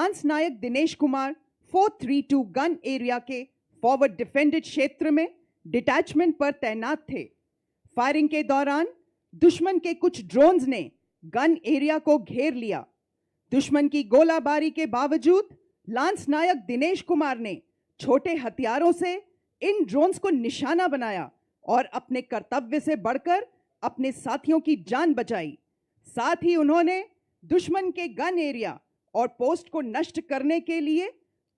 Lance नायक Dinesh Kumar 432 gun area के forward defended क्षेत्र में डिटैचमेंट पर तैनात थे। फायरिंग के दौरान दुश्मन के कुछ ड्रोन्स ने गन एरिया को घेर लिया। दुश्मन की गोलाबारी के बावजूद लांस नायक दिनेश कुमार ने छोटे हथियारों से इन ड्रोन्स को निशाना बनाया और अपने कर्तव्य से बढ़कर अपने साथियों की जान बचाई। साथ ही उन्होंने दुश्मन के गन एरिया और पोस्ट को नष्ट करने के लिए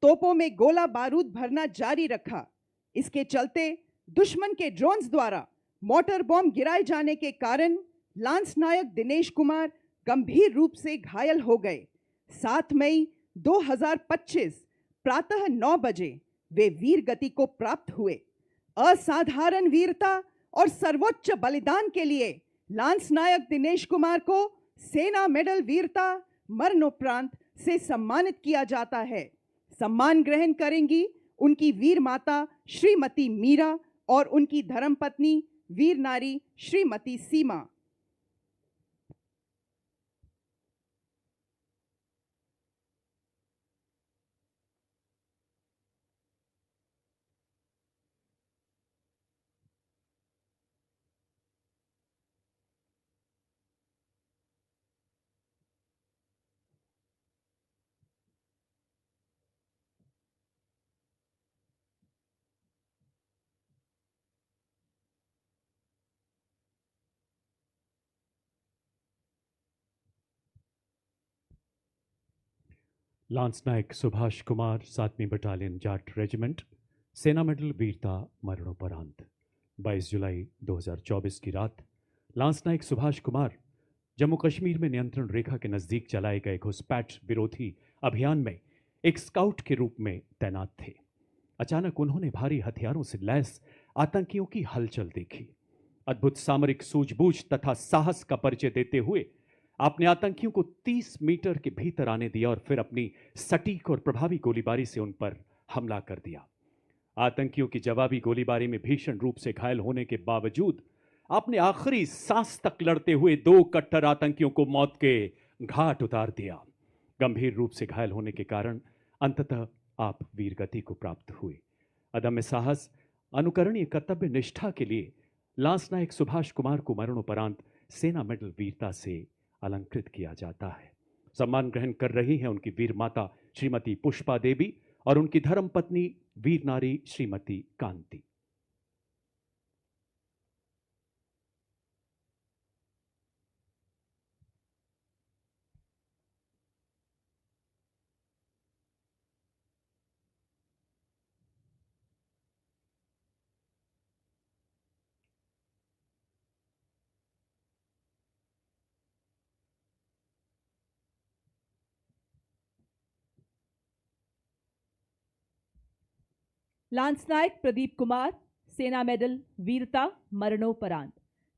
तोपों में गोला बारूद भरना जारी रखा। इसके चलते दुश्मन के ड्रोन्स द्वारा मोटर बॉम्ब गिराए जाने के कारण लांस नायक दिनेश कुमार गंभीर रूप से घायल हो गए। 7 मई 2025 प्रातः 9 बजे वे वीर गति को प्राप्त हुए। असाधारण वीरता और सर्वोच्च बलिदान के लिए लांस नायक दिनेश कुमार को सेना मेडल वीरता मरणोपरांत से सम्मानित किया जाता है। सम्मान ग्रहण करेंगी उनकी वीर माता श्रीमती मीरा और उनकी धर्मपत्नी वीर नारी श्रीमती सीमा। लांस नायक सुभाष कुमार 7वीं बटालियन जाट रेजिमेंट, सेना मेडल वीरता मरणोपरांत। 22 जुलाई 2024 की रात लांस नायक सुभाष कुमार जम्मू कश्मीर में नियंत्रण रेखा के नजदीक चलाए गए घुसपैठ विरोधी अभियान में एक स्काउट के रूप में तैनात थे। अचानक उन्होंने भारी हथियारों से लैस आतंकियों की हलचल देखी। अद्भुत सामरिक सूझबूझ तथा साहस का परिचय देते हुए आपने आतंकियों को 30 मीटर के भीतर आने दिया और फिर अपनी सटीक और प्रभावी गोलीबारी से उन पर हमला कर दिया। आतंकियों की जवाबी गोलीबारी में भीषण रूप से घायल होने के बावजूद आपने आखिरी सांस तक लड़ते हुए 2 कट्टर आतंकियों को मौत के घाट उतार दिया। गंभीर रूप से घायल होने के कारण अंततः आप वीरगति को प्राप्त हुए। अदम्य साहस, अनुकरणीय कर्तव्य निष्ठा के लिए लांस नायक सुभाष कुमार को मरणोपरांत सेना मेडल वीरता से अलंकृत किया जाता है। सम्मान ग्रहण कर रही हैं उनकी वीर माता श्रीमती पुष्पा देवी और उनकी धर्मपत्नी वीर नारी श्रीमती कांति। लांस नायक प्रदीप कुमार, सेना मेडल वीरता मरणोपरांत।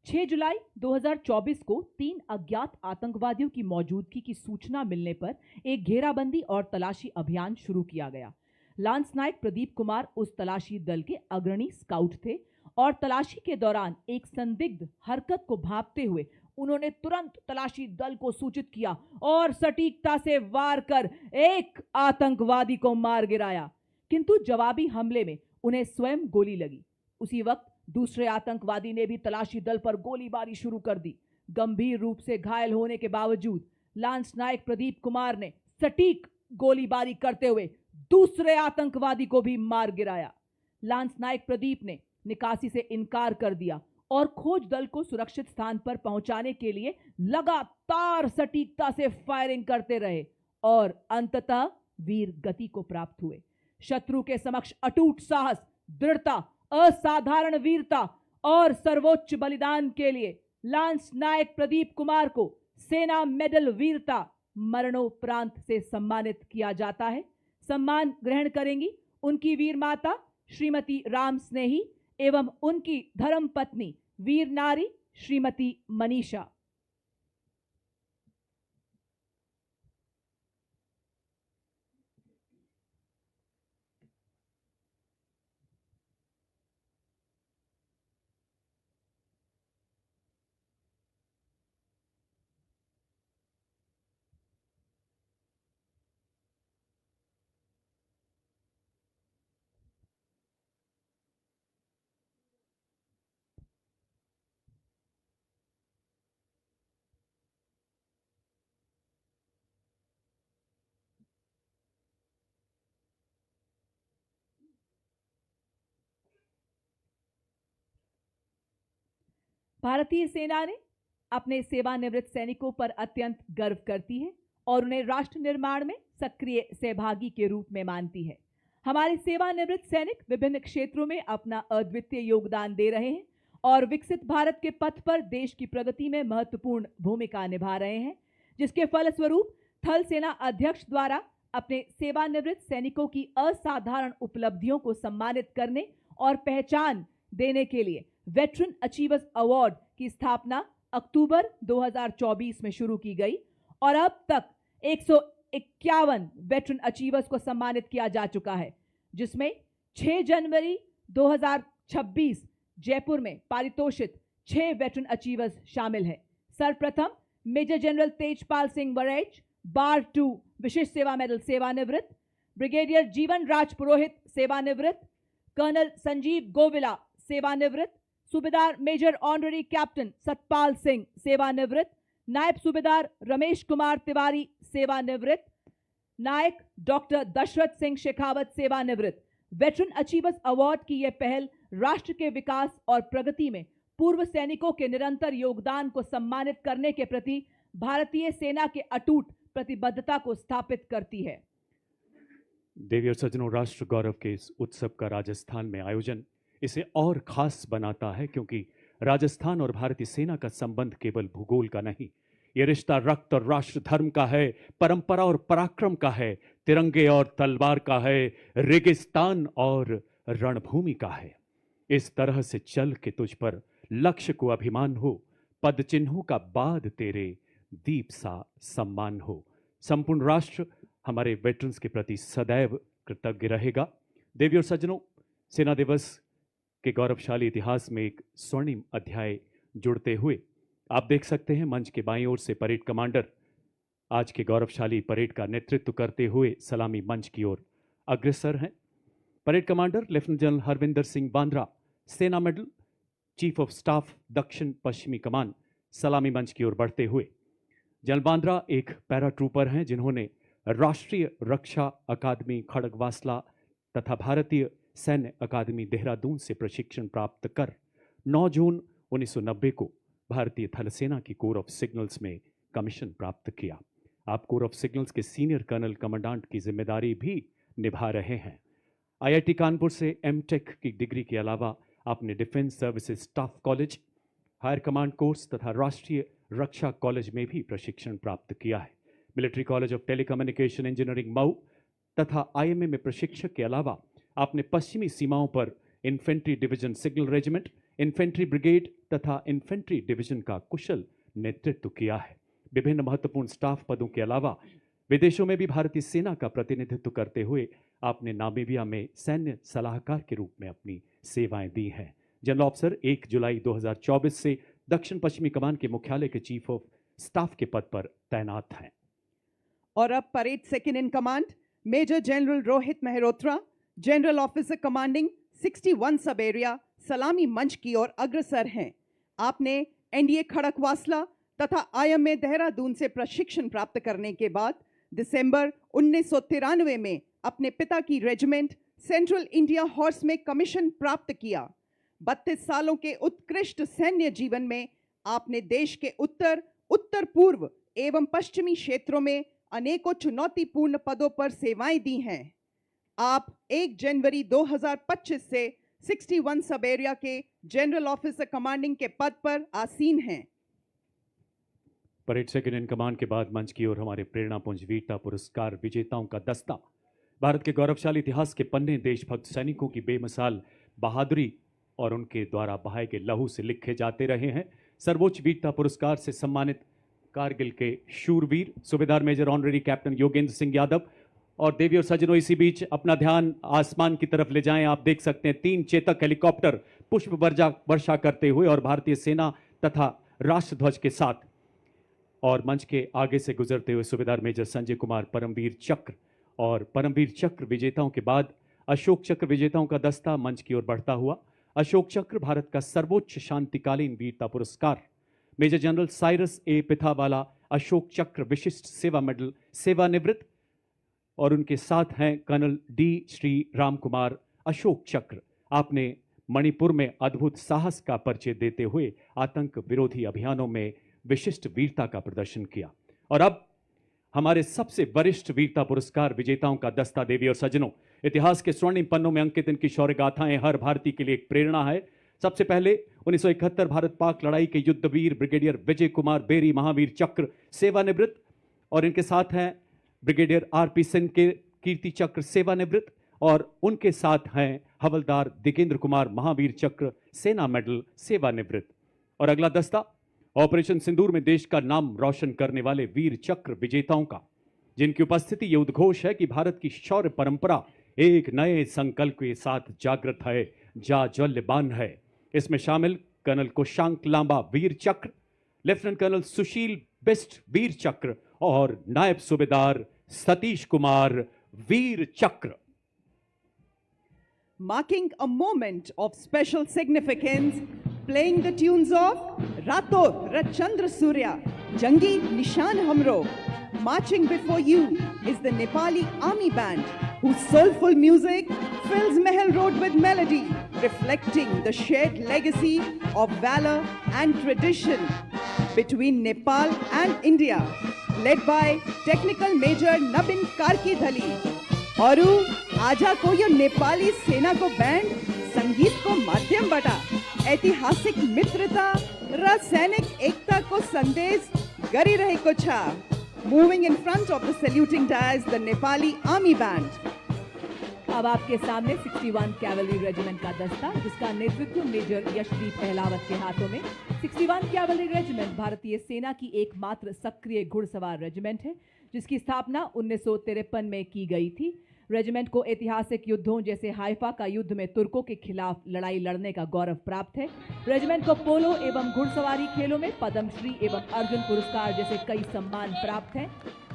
6 जुलाई 2024 को 3 अज्ञात आतंकवादियों की मौजूदगी की सूचना मिलने पर एक घेराबंदी और तलाशी अभियान शुरू किया गया। लांस नायक प्रदीप कुमार उस तलाशी दल के अग्रणी स्काउट थे और तलाशी के दौरान एक संदिग्ध हरकत को भांपते हुए उन्होंने तुरंत तलाशी दल को सूचित किया और सटीकता से वार कर एक आतंकवादी को मार गिराया, किंतु जवाबी हमले में उन्हें स्वयं गोली लगी। उसी वक्त दूसरे आतंकवादी ने भी तलाशी दल पर गोलीबारी शुरू कर दी। गंभीर रूप से घायल होने के बावजूद लांस नायक प्रदीप कुमार ने सटीक गोलीबारी करते हुए दूसरे आतंकवादी को भी मार गिराया। लांस नायक प्रदीप ने निकासी से इनकार कर दिया और खोज दल को सुरक्षित स्थान पर पहुंचाने के लिए लगातार सटीकता से फायरिंग करते रहे और अंततः वीर गति को प्राप्त हुए। शत्रु के समक्ष अटूट साहस, दृढ़ता, असाधारण वीरता और सर्वोच्च बलिदान के लिए लांस नायक प्रदीप कुमार को सेना मेडल वीरता मरणोपरांत से सम्मानित किया जाता है। सम्मान ग्रहण करेंगी उनकी वीर माता श्रीमती राम स्नेही एवं उनकी धर्मपत्नी वीर नारी श्रीमती मनीषा। भारतीय सेना ने अपने सेवानिवृत्त सैनिकों पर अत्यंत गर्व करती है और उन्हें राष्ट्र निर्माण में सक्रिय सहभागी के रूप में मानती है। हमारे सेवानिवृत्त सैनिक विभिन्न क्षेत्रों में अपना अद्वितीय योगदान दे रहे हैं और विकसित भारत के पथ पर देश की प्रगति में महत्वपूर्ण भूमिका निभा रहे हैं, जिसके फलस्वरूप थल सेना अध्यक्ष द्वारा अपने सेवानिवृत्त सैनिकों की असाधारण उपलब्धियों को सम्मानित करने और पहचान देने के लिए वेटरन अचीवर्स अवार्ड की स्थापना अक्टूबर 2024 में शुरू की गई और अब तक 151 वेटरन अचीवर्स को सम्मानित किया जा चुका है, जिसमें 6 जनवरी 2026 जयपुर में पारितोषित 6 वेटरन अचीवर्स शामिल हैं। सर्वप्रथम मेजर जनरल तेजपाल सिंह वरेच, बार 2 विशिष्ट सेवा मेडल सेवानिवृत्त, ब्रिगेडियर जीवन राज पुरोहित सेवानिवृत्त, कर्नल संजीव गोविला सेवानिवृत्त, सूबेदार major honorary captain Satpal Singh सेवानिवृत्त, नायब सूबेदार रमेश कुमार तिवारी सेवानिवृत्त, नायक डॉक्टर दशरथ सिंह शेखावत सेवानिवृत्त। वेटरन अचीवर्स अवार्ड की यह पहल राष्ट्र के विकास और प्रगति में पूर्व सैनिकों के निरंतर योगदान को सम्मानित करने के प्रति भारतीय सेना के अटूट प्रतिबद्धता को स्थापित करती है। देवी और सज्जनों, राष्ट्र गौरव के इस उत्सव का राजस्थान में आयोजन इसे और खास बनाता है, क्योंकि राजस्थान और भारतीय सेना का संबंध केवल भूगोल का नहीं, ये रिश्ता रक्त और राष्ट्र धर्म का है, परंपरा और पराक्रम का है, तिरंगे और तलवार का है, रेगिस्तान और रणभूमि का है। इस तरह से चल के तुझ पर लक्ष्य को अभिमान हो, पद चिन्हों का बाद तेरे दीप सा सम्मान हो। संपूर्ण राष्ट्र हमारे वेटरन्स के प्रति सदैव कृतज्ञ रहेगा। देवी और सज्जनों, सेना दिवस के गौरवशाली इतिहास में एक स्वर्णिम अध्याय जुड़ते हुए आप देख सकते हैं मंच के बाईं ओर से परेड कमांडर आज के गौरवशाली परेड का नेतृत्व करते हुए सलामी मंच की ओर अग्रसर हैं। Parade commander lieutenant general Harvinder Singh Bandra, सेना मेडल, चीफ ऑफ स्टाफ दक्षिण पश्चिमी कमान, सलामी मंच की ओर बढ़ते हुए। जनरल बांद्रा एक पैरा ट्रूपर हैं जिन्होंने राष्ट्रीय रक्षा अकादमी खड़गवासला तथा भारतीय सैन्य अकादमी देहरादून से प्रशिक्षण प्राप्त कर 9 जून 1990 को भारतीय थल सेना की कोर ऑफ सिग्नल्स में कमीशन प्राप्त किया। आप कोर ऑफ सिग्नल्स के सीनियर कर्नल कमांडेंट की जिम्मेदारी भी निभा रहे हैं। आईआईटी कानपुर से एमटेक की डिग्री के अलावा आपने defence services staff college, higher command course तथा राष्ट्रीय रक्षा कॉलेज में भी प्रशिक्षण प्राप्त किया है। Military college of telecommunication engineering Mau तथा आईएमए में प्रशिक्षक के अलावा आपने पश्चिमी सीमाओं पर infantry division signal regiment, infantry brigade तथा इन्फेंट्री डिवीजन का कुशल नेतृत्व किया है। विभिन्न महत्वपूर्ण स्टाफ पदों के अलावा विदेशों में भी भारतीय सेना का प्रतिनिधित्व करते हुए आपने नामीबिया में सैन्य सलाहकार के रूप में अपनी सेवाएं दी हैं। जनरल ऑफिसर 1 जुलाई 2024 से दक्षिण पश्चिमी कमान के मुख्यालय के चीफ ऑफ स्टाफ के पद पर तैनात हैं। और अब parade second in command major general Rohit Mehrotra, general officer commanding 61 sub area, सलामी मंच की ओर अग्रसर हैं। आपने एनडीए खड़गवासला तथा आईएमए देहरादून से प्रशिक्षण प्राप्त करने के बाद दिसंबर 1993 में अपने पिता की रेजिमेंट सेंट्रल इंडिया हॉर्स में कमीशन प्राप्त किया। 32 सालों के उत्कृष्ट सैन्य जीवन में आपने देश के उत्तर, उत्तर पूर्व एवं पश्चिमी क्षेत्रों में अनेकों चुनौतीपूर्ण पदों पर सेवाएं दी हैं। आप 1 जनवरी 2025 से 61 सब एरिया के जनरल ऑफिसर कमांडिंग के पद पर आसीन हैं। परेड सेकंड इन कमांड के बाद मंच की ओर हमारे प्रेरणापुंज वीरता पुरस्कार विजेताओं का दस्ता। भारत के गौरवशाली इतिहास के पन्ने देशभक्त सैनिकों की बेमिसाल बहादुरी और उनके द्वारा बहाए गए लहू से लिखे जाते रहे हैं। सर्वोच्च वीरता पुरस्कार से सम्मानित कारगिल के शूरवीर सूबेदार major honorary captain Yogendra Singh Yadav. और देवी और सज्जनों, इसी बीच अपना ध्यान आसमान की तरफ ले जाएं। आप देख सकते हैं 3 चेतक हेलीकॉप्टर पुष्प वर्षा करते हुए और भारतीय सेना तथा राष्ट्रध्वज के साथ, और मंच के आगे से गुजरते हुए सूबेदार मेजर संजय कुमार परमवीर चक्र। और परमवीर चक्र विजेताओं के बाद अशोक चक्र विजेताओं का दस्ता मंच की ओर बढ़ता हुआ। अशोक चक्र भारत का सर्वोच्च शांतिकालीन वीरता पुरस्कार। मेजर जनरल साइरस ए पिथावाला अशोक चक्र विशिष्ट सेवा मेडल सेवानिवृत्त, और उनके साथ हैं कर्नल डी श्री राम कुमार अशोक चक्र। आपने मणिपुर में अद्भुत साहस का परिचय देते हुए आतंक विरोधी अभियानों में विशिष्ट वीरता का प्रदर्शन किया। और अब हमारे सबसे वरिष्ठ वीरता पुरस्कार विजेताओं का दस्ता। देवी और सज्जनों, इतिहास के स्वर्णिम पन्नों में अंकित इनकी शौर्य गाथाएं हर भारतीय के लिए एक प्रेरणा है। सबसे पहले 1971 भारत पाक लड़ाई के युद्धवीर ब्रिगेडियर विजय कुमार बेरी, महावीर चक्र, सेवानिवृत्त, और इनके साथ हैं ब्रिगेडियर आरपी सिंह के कीर्ति चक्र, सेवानिवृत्त, और उनके साथ हैं हवलदार दिगेंद्र कुमार, महावीर चक्र, सेना मेडल, सेवानिवृत्त। और अगला दस्ता ऑपरेशन सिंदूर में देश का नाम रोशन करने वाले वीर चक्र विजेताओं का, जिनकी उपस्थिति ये उद्घोष है कि भारत की शौर्य परंपरा एक नए संकल्प के साथ जागृत है, जाज्वल्यमान है। इसमें शामिल कर्नल कुशांक लांबा वीर चक्र, लेफ्टिनेंट कर्नल सुशील बिस्ट वीर चक्र और नायब सूबेदार सतीश कुमार वीर चक्र। Marking a moment of special significance, playing the tunes of Rato Rachandra Surya, Jangi Nishan Hamro. Marching before you is the Nepali Army Band, whose soulful music fills Mahal Road with melody, reflecting the shared legacy of valor and tradition between Nepal and India, led by Technical Major Nabin Karki Dhali. और आजा को यो नेपाली सेना को band संगीत को माध्यम बटा ऐतिहासिक मित्रता र सैनिक एकता को संदेश गरी रहेको छ। Moving in front of the saluting dais the Nepali army band. अब आपके सामने 61 कैवलरी रेजिमेंट का दस्ता, जिसका नेतृत्व मेजर यशदीप अहलावत के हाथों में। 61 कैवलरी रेजिमेंट भारतीय सेना की एकमात्र सक्रिय घुड़सवार रेजिमेंट है, जिसकी स्थापना 1953 में की गई थी। रेजिमेंट को ऐतिहासिक युद्धों जैसे हाइफा का युद्ध में तुर्कों के खिलाफ लड़ाई लड़ने का गौरव प्राप्त है। रेजिमेंट को पोलो एवं घुड़सवारी खेलों में पद्मश्री एवं अर्जुन पुरस्कार जैसे कई सम्मान प्राप्त हैं।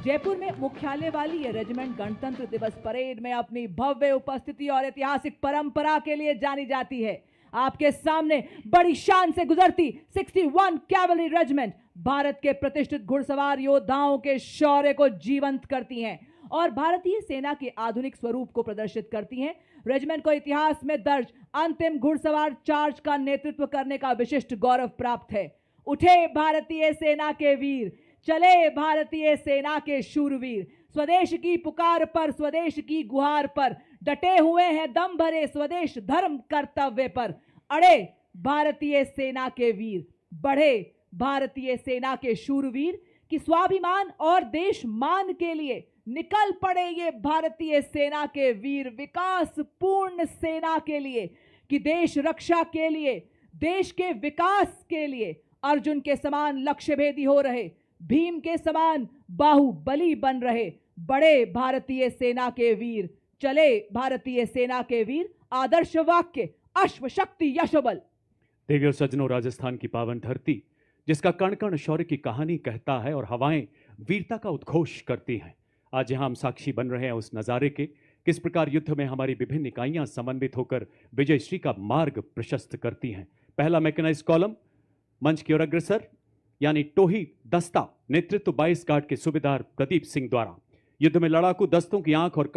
जयपुर में मुख्यालय वाली यह रेजिमेंट गणतंत्र दिवस परेड में अपनी भव्य उपस्थिति और ऐतिहासिक परंपरा के लिए जानी जाती है। आपके सामने बड़ी शान से गुजरती 61 कैवलरी रेजिमेंट भारत के प्रतिष्ठित घुड़सवार योद्धाओं के शौर्य को जीवंत करती हैं और भारतीय सेना के आधुनिक स्वरूप को प्रदर्शित करती हैं। रेजिमेंट को इतिहास में दर्ज अंतिम घुड़सवार चार्ज का नेतृत्व करने का विशिष्ट गौरव प्राप्त है। उठे भारतीय सेना के वीर, चले भारतीय सेना के शूरवीर, स्वदेश की पुकार पर, स्वदेश की गुहार पर डटे हुए हैं दम भरे स्वदेश धर्म कर्तव्य पर। अड़े भारतीय सेना के वीर, बढ़े भारतीय सेना के शूरवीर कि स्वाभिमान और देश मान के लिए निकल पड़े ये भारतीय सेना के वीर, विकास पूर्ण सेना के लिए कि देश रक्षा के लिए, देश के विकास के लिए अर्जुन के समान लक्ष्य भेदी हो रहे, भीम के समान बाहुबली बन रहे। बड़े भारतीय सेना के वीर, चले भारतीय सेना के वीर, आदर्श वाक्य अश्व शक्ति यशोबल। देवी और सज्जनों, राजस्थान की पावन धरती जिसका कण कण शौर्य की कहानी कहता है और हवाएं वीरता का उद्घोष करती हैं। आज यहां हम साक्षी बन रहे हैं उस नज़ारे के, किस प्रकार युद्ध में हमारी विभिन्न इकाइयां समन्वित होकर विजयश्री का मार्ग प्रशस्त करती हैं। पहला मैकेनाइज कॉलम मंच की ओर अग्रसर, यानी टोही दस्ता, नेतृत्व 22 गार्ड के सूबेदार प्रदीप सिंह द्वारा। युद्ध में लड़ाकू दस्तों की आंख और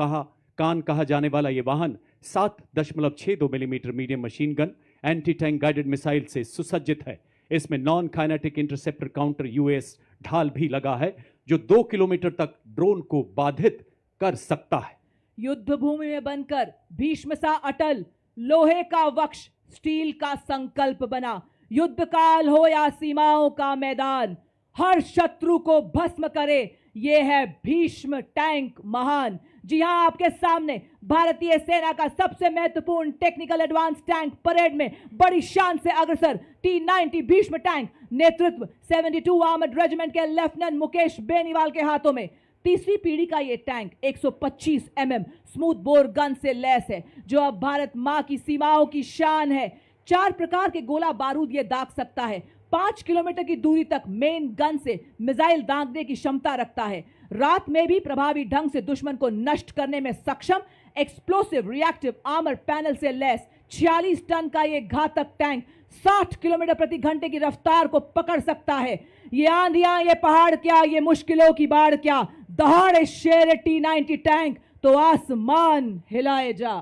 कान कहा जाने वाला यह वाहन 7.62 millimetre medium machine gun, anti tank guided missile से सुसज्जित है। इसमें non kinetic interceptor counter US ढाल भी लगा है, जो 2 किलोमीटर तक ड्रोन को बाधित कर सकता है। युद्ध भूमि में बनकर भीष्म सा अटल, लोहे का वक्ष स्टील का संकल्प बना। युद्ध काल हो या सीमाओं का मैदान, हर शत्रु को भस्म करे, ये है भीष्म टैंक महान। जी हां, आपके सामने भारतीय सेना का सबसे महत्वपूर्ण टेक्निकल एडवांस टैंक परेड में बड़ी शान से अग्रसर T-90 भीष्म टैंक, नेतृत्व 72 आर्मर्ड रेजिमेंट के लेफ्टिनेंट मुकेश बेनीवाल के हाथों में। तीसरी पीढ़ी का ये tank 125 mm smooth bore gun से लैस है, जो अब भारत मां की सीमाओं की शान है। 4 प्रकार के गोला बारूद ये दाग सकता है। 5 किलोमीटर की दूरी तक मेन गन से मिसाइल दागने की क्षमता रखता है। रात में भी प्रभावी ढंग से दुश्मन को नष्ट करने में सक्षम एक्सप्लोसिव रिएक्टिव आर्मर पैनल से लैस 46 टन का ये घातक टैंक 60 किलोमीटर प्रति घंटे की रफ्तार को पकड़ सकता है। ये आंधियां, ये पहाड़ क्या, ये मुश्किलों की बाढ़ क्या, दहाड़े शेर T-90 टैंक तो आसमान हिलाए जा।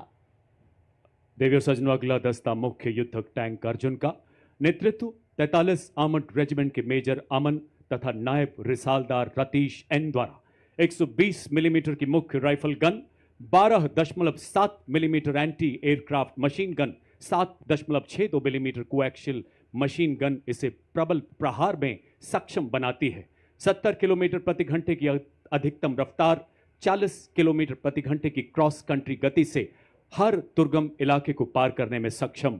देवियों सजनों, अगला दस्ता मुख्य युद्धक टैंक अर्जुन का नेतृत्व 43 आर्मर्ड रेजिमेंट के मेजर अमन तथा नायब रिसालदार रतीश एन द्वारा 120 मिलीमीटर की मुख्य rifle gun, 12.7 millimetre anti aircraft machine gun, 7.62 millimetre coaxial machine gun इसे प्रबल प्रहार में सक्षम बनाती है। 70 किलोमीटर प्रति घंटे की अधिकतम रफ्तार, 40 किलोमीटर प्रति घंटे की क्रॉस कंट्री गति से हर दुर्गम इलाके को पार करने में सक्षम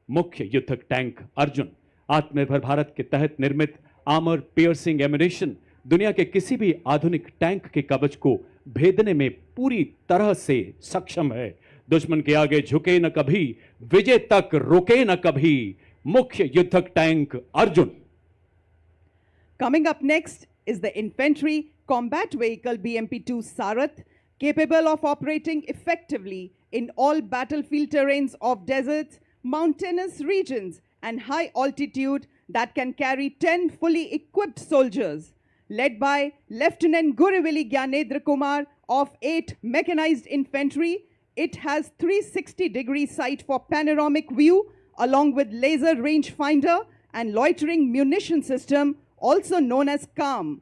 मुख्य युद्धक टैंक अर्जुन आत्मनिर्भर भारत के तहत निर्मित आर्मर पियर्सिंग एम्यूनिशन दुनिया के किसी भी आधुनिक टैंक के कवच को भेदने में पूरी तरह से सक्षम है। दुश्मन के आगे झुके न कभी, विजय तक रुके न कभी, मुख्य युद्धक tank Arjun. Coming up next is the infantry combat vehicle BMP-2 Sarath, capable of operating effectively in all battlefield terrains of deserts, mountainous regions, and high altitude, that can carry 10 fully equipped soldiers. Led by Lieutenant Gurivili Gyanendra Kumar of 8 Mechanized Infantry, it has 360-degree sight for panoramic view, along with laser rangefinder and loitering munition system, also known as CARM.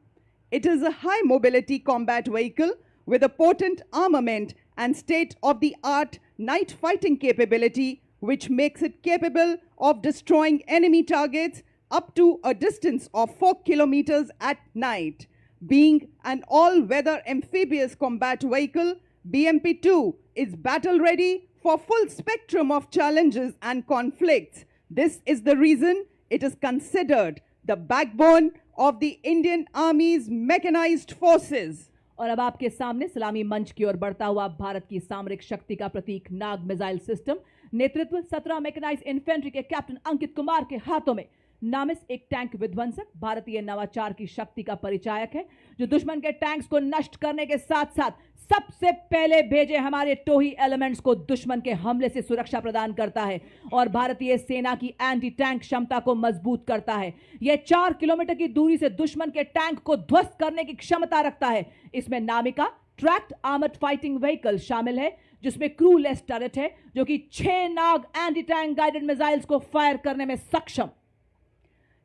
It is a high mobility combat vehicle with a potent armament and state-of-the-art night fighting capability, which makes it capable of destroying enemy targets up to a distance of 4 kilometers at night. Being an all-weather amphibious combat vehicle, BMP-2 is battle-ready for full spectrum of challenges and conflicts. This is the reason it is considered the backbone of the Indian Army's mechanized forces. और अब आपके सामने सलामी मंच की ओर बढ़ता हुआ भारत की सामरिक शक्ति का प्रतीक नाग मिसाइल सिस्टम, नेतृत्व 17 मैकेनाइज्ड इन्फेंट्री के कैप्टन अंकित कुमार के हाथों में नामिस एक टैंक विध्वंसक भारतीय नवाचार की शक्ति का परिचायक है, जो दुश्मन के टैंक्स को नष्ट करने के साथ साथ सबसे पहले भेजे हमारे टोही एलिमेंट्स को दुश्मन के हमले से सुरक्षा प्रदान करता है और भारतीय सेना की एंटी टैंक क्षमता को मजबूत करता है। यह 4 किलोमीटर की दूरी से दुश्मन के टैंक को ध्वस्त करने की क्षमता रखता है। इसमें नामिका ट्रैक्ड आर्मर्ड फाइटिंग व्हीकल शामिल है, जिसमें क्रूलेस टर्रेट है, जो कि 6 नाग एंटी टैंक गाइडेड मिसाइल्स को फायर करने में सक्षम।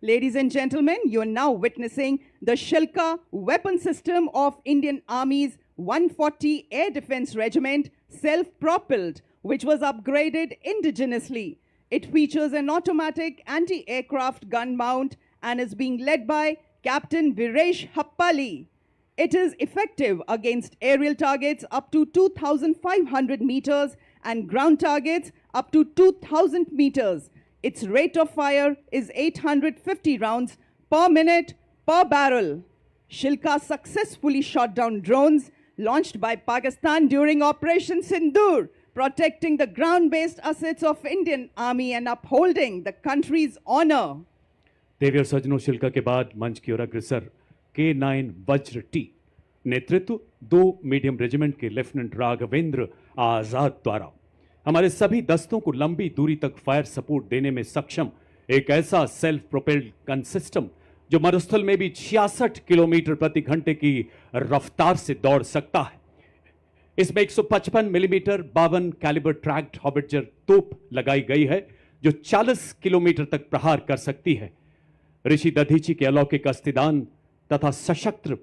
Ladies and gentlemen, you are now witnessing the Shilka weapon system of Indian Army's 140 Air Defense Regiment, self-propelled, which was upgraded indigenously. It features an automatic anti-aircraft gun mount and is being led by Captain Viresh Happali. It is effective against aerial targets up to 2,500 meters and ground targets up to 2,000 meters. Its rate of fire is 850 rounds per minute per barrel. Shilka successfully shot down drones launched by Pakistan during Operation Sindoor, protecting the ground-based assets of Indian Army and upholding the country's honor. देवियों सजनों, शिल्का के बाद मंच की ओर अग्रसर K9 वज्र T, नेतृत्व 2 medium regiment के lieutenant Raghavendra आजाद द्वारा हमारे सभी दस्तों को लंबी दूरी तक फायर सपोर्ट देने में सक्षम एक ऐसा सेल्फ प्रोपेल्ड गन सिस्टम जो मरुस्थल में भी 66 किलोमीटर प्रति घंटे की रफ्तार से दौड़ सकता है। इसमें 155 मिलीमीटर 52 कैलिबर ट्रैक्ड हॉबिटजर तोप लगाई गई है, जो 40 किलोमीटर तक प्रहार कर सकती है। ऋषि दधीची के अलौकिक अस्थिदान तथा सशस्त्र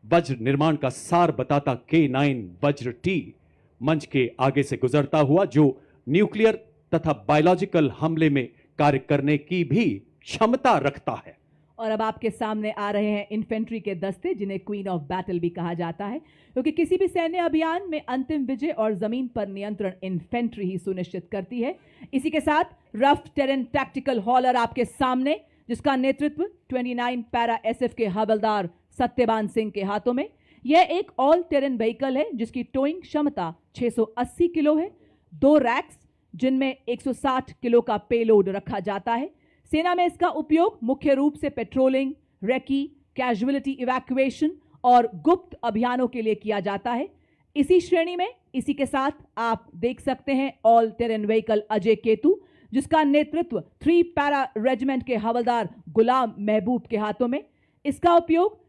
वज्र निर्माण का सार बताता K9 वज्र टी मंच के आगे से गुजरता हुआ, जो न्यूक्लियर तथा बायोलॉजिकल हमले में कार्य करने की भी क्षमता रखता है। और अब आपके सामने आ रहे हैं इन्फेंट्री के दस्ते, जिन्हें क्वीन ऑफ बैटल भी कहा जाता है, क्योंकि किसी भी सैन्य अभियान में अंतिम विजय और जमीन पर नियंत्रण इन्फेंट्री ही सुनिश्चित करती है। इसी के साथ रफ टेरेन टैक्टिकल हॉलर आपके सामने, जिसका नेतृत्व 29 पैरा SF के हवलदार सत्यवान सिंह के हाथों में। यह एक ऑल टेरेन व्हीकल है, जिसकी टोइंग क्षमता 680 किलो है। 2 रैक्स, जिनमें 160 किलो का पेलोड रखा जाता है। सेना में इसका उपयोग मुख्य रूप से पेट्रोलिंग, रेकी, कैजुअलिटी इवैक्यूएशन और गुप्त अभियानों के लिए किया जाता है। इसी श्रेणी में इसी के साथ आप देख सकते हैं all terrain vehicle Ajay Ketu, जिसका नेतृत्व 3 पैरा रेजिमेंट के हवलदार गुलाम महबूब के हाथों में। इसका उपयोग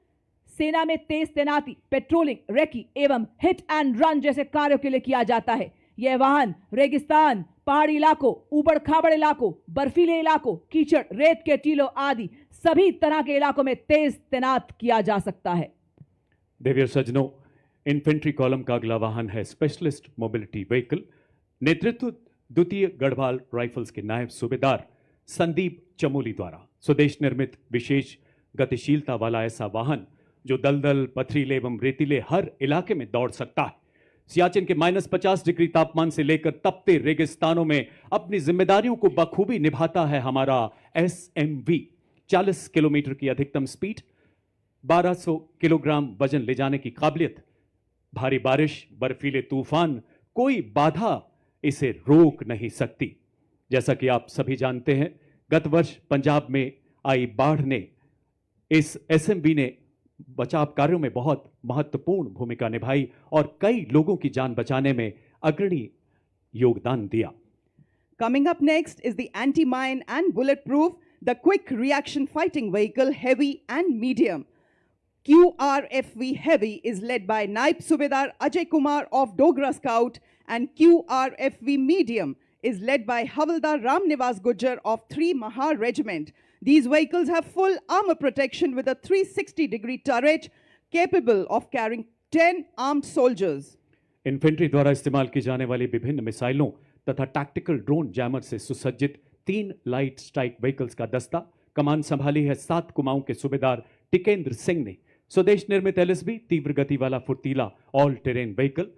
सेना में तेज तैनाती, पेट्रोलिंग, रेकी एवं हिट एंड रन जैसे कार्यों के लिए किया जाता है। यह वाहन रेगिस्तान, पहाड़ी इलाकों, उबड़ खाबड़ इलाकों, बर्फीले इलाकों, कीचड़, रेत के टीलों आदि सभी तरह के इलाकों में तेज तैनात किया जा सकता है। देवियर सज्जनों, इन्फेंट्री कॉलम का अगला वाहन है स्पेशलिस्ट मोबिलिटी व्हीकल। नेतृत्व द्वितीय गढ़वाल राइफल्स के नायब सूबेदार संदीप चमोली द्वारा स्वदेश निर्मित विशेष गतिशीलता वाला ऐसा वाहन जो दलदल, पथरीले एवं रेतीले हर इलाके में दौड़ सकता है। सियाचिन के -50 डिग्री तापमान से लेकर तपते रेगिस्तानों में अपनी जिम्मेदारियों को बखूबी निभाता है हमारा SMV। 40 किलोमीटर की अधिकतम स्पीड, 1200 किलोग्राम वजन ले जाने की काबिलियत, भारी बारिश, बर्फीले तूफान, कोई बाधा इसे रोक नहीं सकती। जैसा कि आप सभी जानते हैं, गत वर्ष पंजाब में आई बाढ़ ने इस SMV ने बचाव कार्यों में बहुत महत्वपूर्ण भूमिका निभाई और कई लोगों की जान बचाने में अग्रणी योगदान दिया। Coming up next is the anti-mine and bulletproof, the quick reaction fighting vehicle, heavy and medium. QRFV Heavy is led by Naib Subedar Ajay Kumar of Dogra Scout, and QRFV Medium is led by Havaldar Ram Nivas Gujjar of 3 Mahar Regiment. These vehicles have full armor protection with a 360-degree turret capable of carrying 10 armed soldiers. Infantry द्वारा इस्तेमाल की जाने वाली विभिन्न मिसाइलों तथा tactical drone jammer से सुसज्जित 3 लाइट स्ट्राइक व्हीकल्स का दस्ता कमान संभाली है 7 कुमाऊं के सूबेदार टिकेंद्र सिंह ने। स्वदेश निर्मित LSB तीव्र गति वाला फुर्तीला ऑल टेरेन व्हीकल।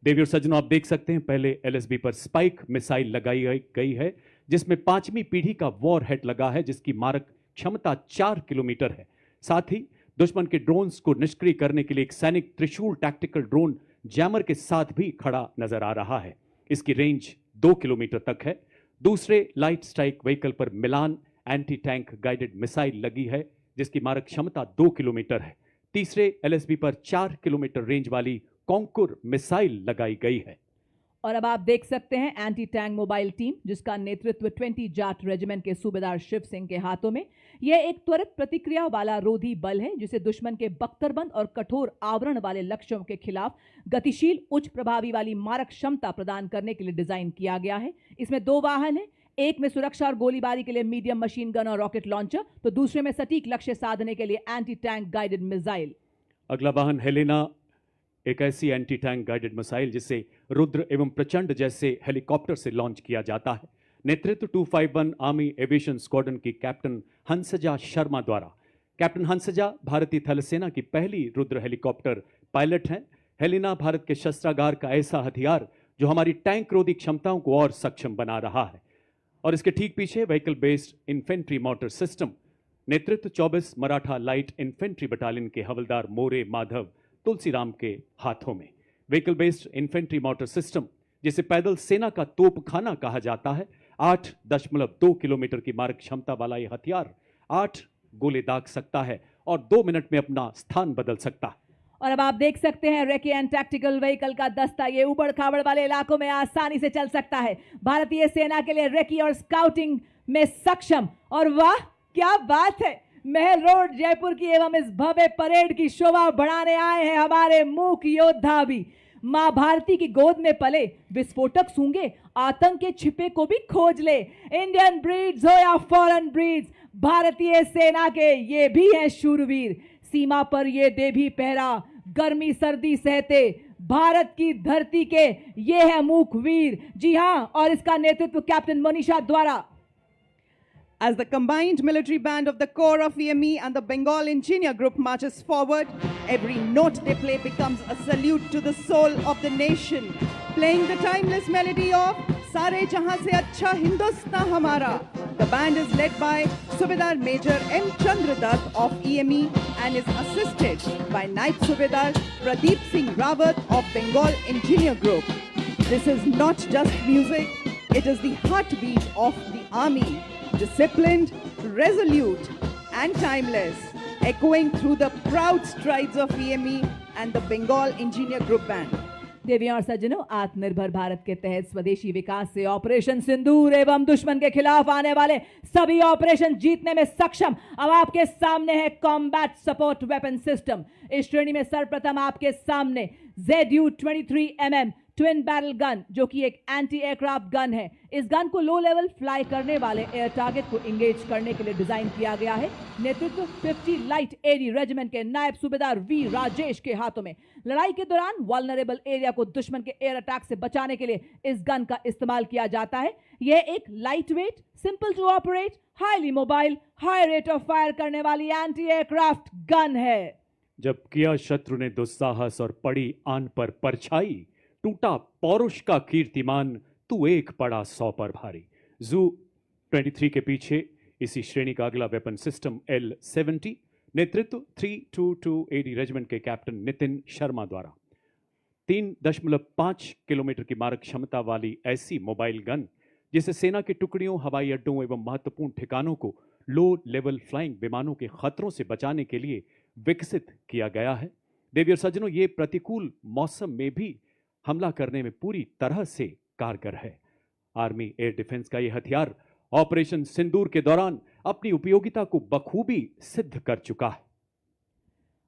देवियों सज्जनों, आप देख सकते हैं पहले LSB पर स्पाइक मिसाइल लगाई गई है जिसमें 5वीं पीढ़ी का वॉर हेड लगा है जिसकी मारक क्षमता 4 किलोमीटर है। साथ ही दुश्मन के ड्रोन्स को निष्क्रिय करने के लिए एक सैनिक त्रिशूल टैक्टिकल ड्रोन जैमर के साथ भी खड़ा नजर आ रहा है। इसकी रेंज 2 किलोमीटर तक है। दूसरे लाइट स्ट्राइक व्हीकल पर मिलान एंटी टैंक गाइडेड मिसाइल लगी है जिसकी मारक क्षमता 2 किलोमीटर है। तीसरे LSB पर 4 किलोमीटर रेंज वाली कॉन्कुर मिसाइल लगाई गई है। और अब आप देख सकते हैं एंटी टैंक मोबाइल टीम जिसका नेतृत्व 20 जाट रेजिमेंट के सूबेदार शिव सिंह के हाथों में। यह एक त्वरित प्रतिक्रिया वाला रोधी बल है जिसे दुश्मन के बख्तरबंद और कठोर आवरण वाले लक्ष्यों के खिलाफ गतिशील उच्च प्रभावी वाली मारक क्षमता प्रदान करने के लिए डिजाइन किया गया है। इसमें 2 वाहन हैं, एक में सुरक्षा और गोलीबारी के लिए मीडियम मशीन गन और रॉकेट लॉन्चर, तो दूसरे में सटीक लक्ष्य साधने के लिए एंटी टैंक गाइडेड मिसाइल। अगला वाहन हेलेना, एक ऐसी एंटी टैंक गाइडेड मिसाइल जिसे रुद्र एवं प्रचंड जैसे हेलीकॉप्टर से लॉन्च किया जाता है। नेतृत्व 251 आर्मी एविएशन स्क्वाड्रन की कैप्टन हंसजा शर्मा द्वारा। कैप्टन हंसजा भारतीय थल सेना की पहली रुद्र हेलीकॉप्टर पायलट हैं। हेलेना भारत के शस्त्रागार का ऐसा हथियार जो हमारी टैंक रोधी क्षमताओं को और सक्षम बना रहा है। और इसके ठीक पीछे vehicle based infantry motor system. नेतृत्व 24 मराठा लाइट इन्फेंट्री बटालियन के हवलदार मोरे माधव तुलसीराम के हाथों में। Vehicle based infantry motor system जिसे पैदल सेना का तोपखाना कहा जाता है, 8.2 किलोमीटर की मारक क्षमता वाला यह हथियार 8 गोले दाग सकता है और 2 मिनट में अपना स्थान बदल सकता है। और अब आप देख सकते हैं रेकी एंड टैक्टिकल व्हीकल का दस्ता ये उबड़ खाबड़ वाले इलाकों में आसानी से चल सकता है। भारतीय सेना के लिए रेकी और स्काउटिंग में सक्षम। और वाह क्या बात है, महल रोड जयपुर की एवं इस भव्य परेड की शोभा बढ़ाने आए हैं हमारे मूक योद्धा भी। मां भारती की गोद में पले, विस्फोटक सूंघे, आतंक के छिपे को भी खोज ले। इंडियन ब्रीड्स हो या फॉरेन ब्रीड्स, भारतीय सेना के ये भी हैं शूरवीर। सीमा पर ये दे भी पहरा, गर्मी सर्दी सहते, भारत की धरती के ये है मूक वीर। जी हां, और इसका नेतृत्व कैप्टन मनीषा द्वारा। As the combined military band of the Corps of EME and the Bengal Engineer Group marches forward, every note they play becomes a salute to the soul of the nation, playing the timeless melody of Sare Jahan Se Acha Hindustan Hamara. The band is led by Subedar Major M. Chandradutt of EME and is assisted by Naib Subedar Pradeep Singh Rawat of Bengal Engineer Group. This is not just music, it is the heartbeat of the army. Disciplined, resolute and timeless, echoing through the proud strides of EME and the Bengal Engineer Group Band. देवियों और सज्जनों, आत्मनिर्भर भारत के तहत स्वदेशी विकास से operation सिंदूर एवं दुश्मन के खिलाफ आने वाले सभी ऑपरेशन जीतने में सक्षम अब आपके सामने है कॉम्बैट सपोर्ट वेपन सिस्टम। इस श्रेणी में सर्वप्रथम आपके सामने ZU-23mm ट्विन बैरल गन, जो कि एक एंटी एयरक्राफ्ट गन है। इस गन को लो लेवल फ्लाई करने वाले एयर टारगेट को इंगेज करने के लिए डिजाइन किया गया है। नेतृत्व 50 लाइट एडी रेजिमेंट के नायब सूबेदार वी राजेश के हाथों में। लड़ाई के दौरान वल्नरेबल एरिया को दुश्मन के एयर अटैक से बचाने के लिए इस गन का इस्तेमाल किया जाता है। यह एक light weight, simple to operate, highly mobile, high rate of fire करने वाली एंटी एयरक्राफ्ट गन है। जब किया शत्रु ने दुस्साहस और पड़ी आन पर परछाई, टूटा पौरुष का कीर्तिमान, तू एक पड़ा 100 पर भारी। जू 23 के पीछे इसी श्रेणी का अगला वेपन सिस्टम L-70, नेतृत्व 322 AD रेजिमेंट के कैप्टन नितिन शर्मा द्वारा। 3.5 किलोमीटर की मारक क्षमता वाली ऐसी मोबाइल गन, जिसे सेना की टुकड़ियों, हवाई अड्डों एवं महत्वपूर्ण ठिकानों को लो लेवल फ्लाइंग विमानों के खतरों से बचाने के लिए विकसित किया गया है। देवी और सज्जनों, ये प्रतिकूल मौसम में भी हमला करने में पूरी तरह से कारगर है। आर्मी एयर डिफेंस का यह हथियार ऑपरेशन सिंदूर के दौरान अपनी उपयोगिता को बखूबी सिद्ध कर चुका है।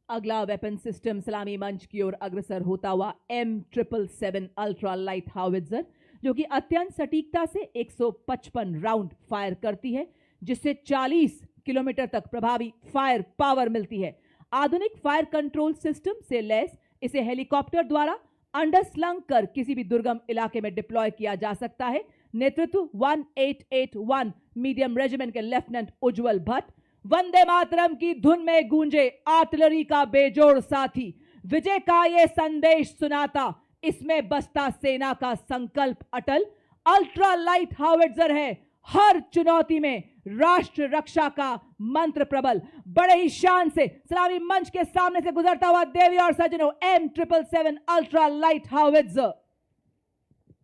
अगला वेपन सिस्टम सलामी मंच की ओर अग्रसर होता हुआ M777 अल्ट्रा लाइट हाउवित्जर, जो कि अत्यंत सटीकता से 155 राउंड फायर करती है, जिससे 40 किलोमीटर तक प्रभावी फायर पावर मिलती है। आधुनिक फायर कंट्रोल सिस्टम से लैस इसे हेलीकॉप्टर द्वारा अंडरस्लंग कर किसी भी दुर्गम इलाके में डिप्लॉय किया जा सकता है। नेतृत्व 1881 मीडियम रेजिमेंट के लेफ्टिनेंट उज्जवल भट्ट। वंदे मातरम की धुन में गूंजे आर्टिलरी का बेजोड़ साथी, विजय का ये संदेश सुनाता, इसमें बसता सेना का संकल्प अटल। अल्ट्रा लाइट हाउवित्जर है हर चुनौती में राष्ट्र रक्षा का मंत्र प्रबल। बड़े ही शान से सलामी मंच के सामने से गुजरता हुआ देवी और सज्जनों, M777 अल्ट्रा लाइट हाउवित्जर।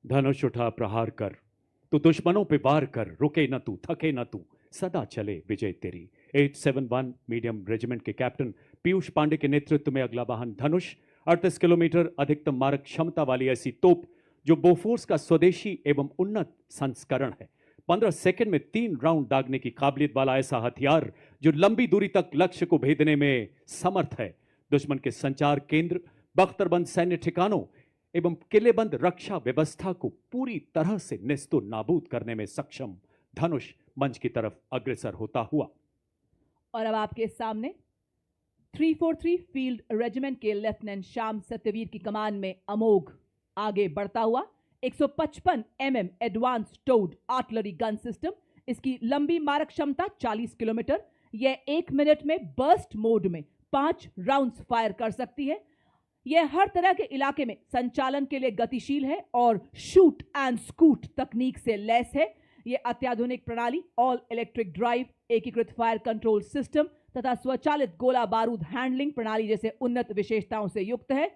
धनुष उठा प्रहार कर, तू दुश्मनों पे वार कर, रुके न तू, थके न तू, सदा चले विजय तेरी। 871 मीडियम रेजिमेंट के कैप्टन पीयूष पांडे के नेतृत्व में अगला वाहन धनुष 38 किलोमीटर अधिकतम मारक क्षमता वाली ऐसी तोप, जो बोफोर्स का स्वदेशी एवं उन्नत संस्करण है। 15 सेकंड में 3 राउंड दागने की काबिलियत वाला ऐसा हथियार, जो लंबी दूरी तक लक्ष्य को भेदने में समर्थ है। दुश्मन के संचार केंद्र, बख्तरबंद सैन्य ठिकानों एवं किलेबंद रक्षा व्यवस्था को पूरी तरह से नेस्तो नाबूद करने में सक्षम धनुष मंच की तरफ अग्रसर होता हुआ। और अब आपके सामने 343 फील्ड रेजिमेंट के लेफ्टिनेंट श्याम सत्यवीर की कमान में अमोघ आगे बढ़ता हुआ 155 mm advance toad artillery gun system. इसकी लंबी मारक क्षमता 40 किलोमीटर। यह 1 मिनट में बर्स्ट मोड में 5 राउंड्स फायर कर सकती है। यह हर तरह के इलाके में संचालन के लिए गतिशील है और शूट एंड स्कूट तकनीक से लैस है। यह अत्याधुनिक प्रणाली, ऑल इलेक्ट्रिक ड्राइव, एकीकृत फायर कंट्रोल सिस्टम तथा स्वचालित गोला बारूद हैंडलिंग प्रणाली जैसे उन्नत विशेषताओं से युक्त है।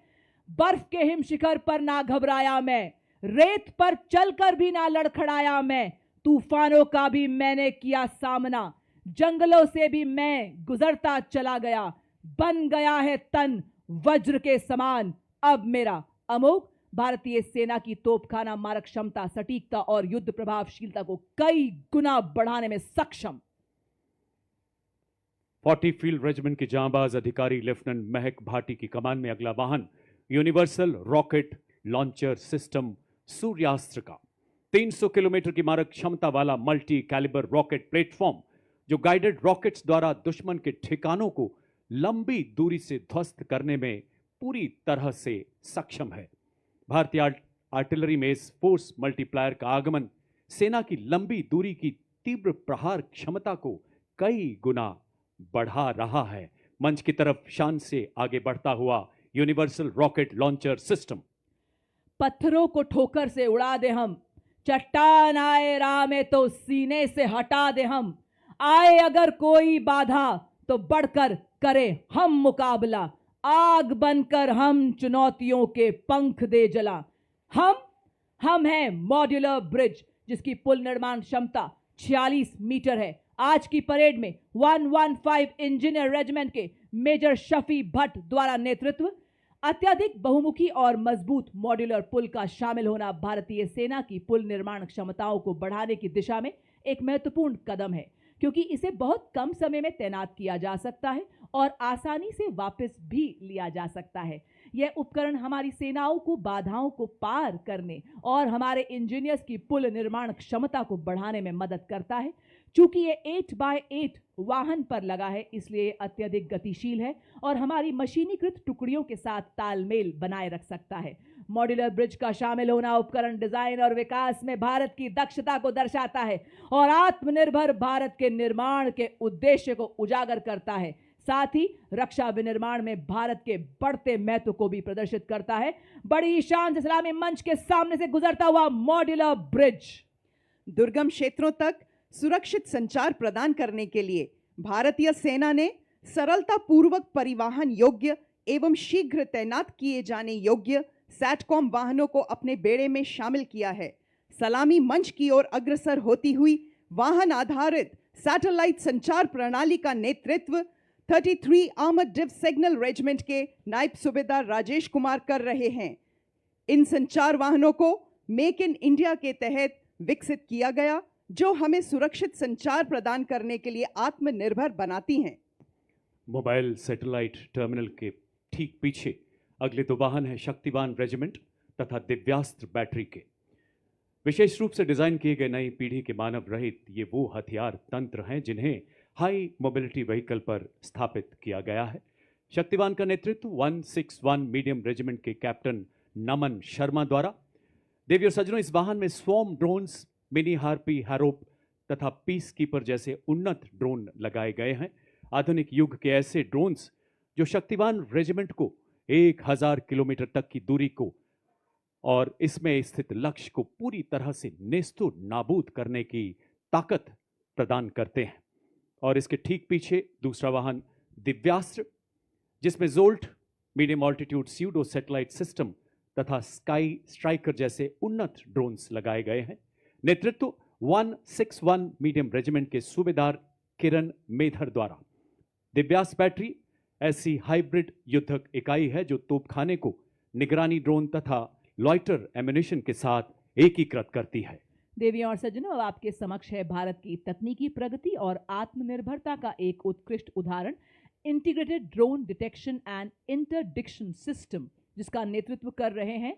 बर्फ के हिम शिखर पर ना घबराया मैं, रेत पर चलकर भी ना लड़खड़ाया मैं, तूफानों का भी मैंने किया सामना, जंगलों से भी मैं गुजरता चला गया, बन गया है तन वज्र के समान अब मेरा। अमोघ भारतीय सेना की तोपखाना मारक क्षमता, सटीकता और युद्ध प्रभावशीलता को कई गुना बढ़ाने में सक्षम। 40 फील्ड रेजिमेंट के जांबाज अधिकारी लेफ्टिनेंट महक भाटी की कमान में अगला वाहन यूनिवर्सल रॉकेट लॉन्चर सिस्टम सूर्यास्त्र का 300 किलोमीटर की मारक क्षमता वाला मल्टी कैलिबर रॉकेट प्लेटफॉर्म, जो गाइडेड रॉकेट्स द्वारा दुश्मन के ठिकानों को लंबी दूरी से ध्वस्त करने में पूरी तरह से सक्षम है। भारतीय आर्टिलरी में इस फोर्स मल्टीप्लायर का आगमन सेना की लंबी दूरी की तीव्र प्रहार क्षमता को कई गुना बढ़ा रहा है। मंच की तरफ शान से आगे बढ़ता हुआ यूनिवर्सल रॉकेट लॉन्चर सिस्टम। पत्थरों को ठोकर से उड़ा दे हम, चट्टान आए राह में तो सीने से हटा दे हम, आए अगर कोई बाधा तो बढ़कर करे हम मुकाबला, आग बनकर हम चुनौतियों के पंख दे जला। हम हैं मॉड्यूलर ब्रिज, जिसकी पुल निर्माण क्षमता 46 मीटर है। आज की परेड में 115 इंजीनियर रेजिमेंट के मेजर शफी भट्ट द्वारा नेतृत्व। अत्यधिक बहुमुखी और मजबूत मॉड्यूलर पुल का शामिल होना भारतीय सेना की पुल निर्माण क्षमताओं को बढ़ाने की दिशा में एक महत्वपूर्ण कदम है, क्योंकि इसे बहुत कम समय में तैनात किया जा सकता है और आसानी से वापस भी लिया जा सकता है। यह उपकरण हमारी सेनाओं को बाधाओं को पार करने और हमारे इंजीनियर्स की पुल निर्माण क्षमता को बढ़ाने में मदद करता है। चूंकि ये 8x8 वाहन पर लगा है, इसलिए अत्यधिक गतिशील है और हमारी मशीनीकृत टुकड़ियों के साथ तालमेल बनाए रख सकता है। मॉड्यूलर ब्रिज का शामिल होना उपकरण डिजाइन और विकास में भारत की दक्षता को दर्शाता है और आत्मनिर्भर भारत के निर्माण के उद्देश्य को उजागर करता है। साथ ही रक्षा विनिर्माण में भारत के बढ़ते महत्व को भी प्रदर्शित करता है। बड़ी शान से सलामी मंच के सामने से गुजरता हुआ मॉड्यूलर ब्रिज दुर्गम क्षेत्रों तक सुरक्षित संचार प्रदान करने के लिए भारतीय सेना ने सरलतापूर्वक परिवहन योग्य एवं शीघ्र तैनात किए जाने योग्य सैटकॉम वाहनों को अपने बेड़े में शामिल किया है। सलामी मंच की ओर अग्रसर होती हुई वाहन आधारित सैटेलाइट संचार प्रणाली का नेतृत्व 33 आर्मर्ड डिव सिग्नल रेजिमेंट के नायब सूबेदार राजेश कुमार कर रहे हैं। इन संचार वाहनों को मेक इन इंडिया के तहत विकसित किया गया, जो हमें सुरक्षित संचार प्रदान करने के लिए आत्मनिर्भर बनाती हैं। मोबाइल सैटेलाइट टर्मिनल के ठीक पीछे अगले दो वाहन हैं शक्तिवान रेजिमेंट तथा दिव्यास्त्र बैटरी के। विशेष रूप से डिजाइन किए गए नई पीढ़ी के मानव रहित ये वो हथियार तंत्र हैं जिन्हें हाई मोबिलिटी व्हीकल पर स्थापित किया गया है। शक्तिवान का नेतृत्व 161 मीडियम रेजिमेंट के कैप्टन नमन शर्मा द्वारा। देवी और सज्जनों, इस वाहन में स्वॉर्म ड्रोन्स, मिनी हार्पी, हैरोप तथा पीस कीपर जैसे उन्नत ड्रोन लगाए गए हैं। आधुनिक युग के ऐसे ड्रोन्स जो शक्तिवान रेजिमेंट को 1000 किलोमीटर तक की दूरी को और इसमें स्थित लक्ष्य को पूरी तरह से नेस्तो नाबूद करने की ताकत प्रदान करते हैं। और इसके ठीक पीछे दूसरा वाहन दिव्यास्त्र, जिसमें jolt, medium altitude pseudo satellite system तथा स्काई स्ट्राइकर जैसे उन्नत ड्रोन्स लगाए गए हैं। नेतृत्व 161 मीडियम रेजिमेंट के सूबेदार किरण मेधर द्वारा। दिव्यास्त्र बैटरी ऐसी हाइब्रिड युद्धक इकाई है जो तोपखाने को निगरानी ड्रोन तथा लॉइटर एम्यूनिशन के साथ एकीकृत करती है। देवियों और सज्जनों, अब आपके समक्ष है भारत की तकनीकी प्रगति और आत्मनिर्भरता का एक उत्कृष्ट उदाहरण, integrated drone detection and interdiction system, जिसका नेतृत्व कर रहे हैं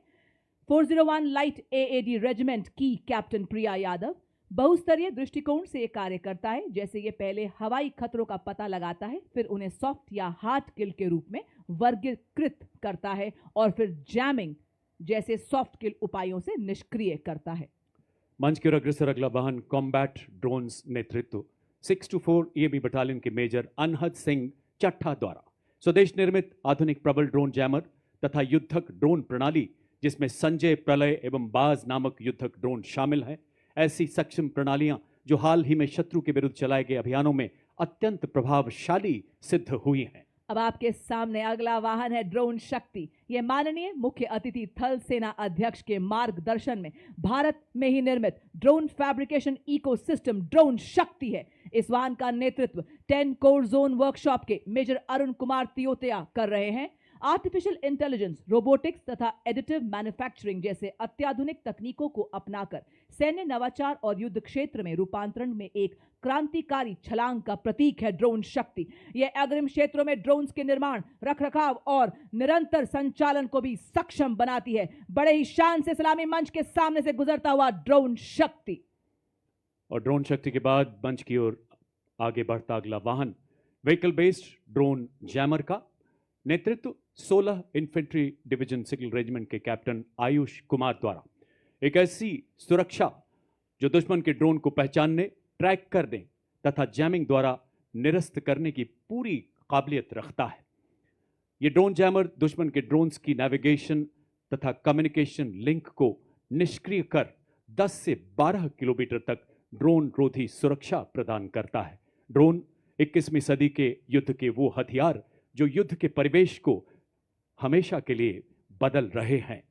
401 लाइट AAD रेजिमेंट की कैप्टन प्रिया यादव। बहुस्तरीय दृष्टिकोण से ये कार्य करता है। जैसे ये पहले हवाई खतरों का पता लगाता है, फिर उन्हें सॉफ्ट या हार्ड किल के रूप में वर्गीकृत करता है और फिर जैमिंग जैसे सॉफ्ट किल उपायों से निष्क्रिय करता है। मंच की ओर अग्रसर अगला वाहन कॉम्बैट ड्रोन्स नेतृत्व 624 EAB बटालियन के मेजर अनहद सिंह चट्ठा द्वारा। स्वदेश निर्मित आधुनिक प्रबल ड्रोन जैमर तथा युद्धक ड्रोन प्रणाली, जिसमें संजय, प्रलय एवं बाज नामक युद्धक ड्रोन शामिल हैं। ऐसी सक्षम प्रणालियां जो हाल ही में शत्रु के विरुद्ध चलाए गए अभियानों में अत्यंत प्रभावशाली सिद्ध हुई हैं। अब आपके सामने अगला वाहन है ड्रोन शक्ति। यह माननीय मुख्य अतिथि थल सेना अध्यक्ष के मार्गदर्शन में भारत में ही निर्मित ड्रोन फैब्रिकेशन इकोसिस्टम ड्रोन शक्ति है। इस वाहन का नेतृत्व 10 कोर जोन वर्कशॉप के मेजर अरुण कुमार तियोतिया कर रहे हैं। आर्टिफिशियल इंटेलिजेंस, रोबोटिक्स तथा एडिटिव मैन्युफैक्चरिंग जैसे अत्याधुनिक तकनीकों को अपनाकर सैन्य नवाचार और युद्ध क्षेत्र में रूपांतरण में एक क्रांतिकारी छलांग का प्रतीक है ड्रोन शक्ति। यह अग्रिम क्षेत्रों में ड्रोन्स के निर्माण, रखरखाव और निरंतर संचालन को भी सक्षम बनाती है। बड़े ही शान से सलामी मंच के सामने से गुजरता हुआ ड्रोन शक्ति। और ड्रोन शक्ति के बाद मंच की ओर आगे बढ़ता अगला वाहन व्हीकल बेस्ड ड्रोन जैमर का। नेतृत्व 16 इन्फेंट्री डिवीजन सिग्नल रेजिमेंट के कैप्टन आयुष कुमार द्वारा। एक ऐसी सुरक्षा जो दुश्मन के ड्रोन को पहचानने, ट्रैक करने तथा जैमिंग द्वारा निरस्त करने की पूरी काबिलियत रखता है। ये ड्रोन जैमर दुश्मन के ड्रोन्स की नेविगेशन तथा कम्युनिकेशन लिंक को निष्क्रिय कर 10 से 12 किलोमीटर तक ड्रोन रोधी सुरक्षा प्रदान करता है। ड्रोन 21वीं सदी के युद्ध के वो हथियार जो युद्ध के परिवेश को हमेशा के लिए बदल रहे हैं।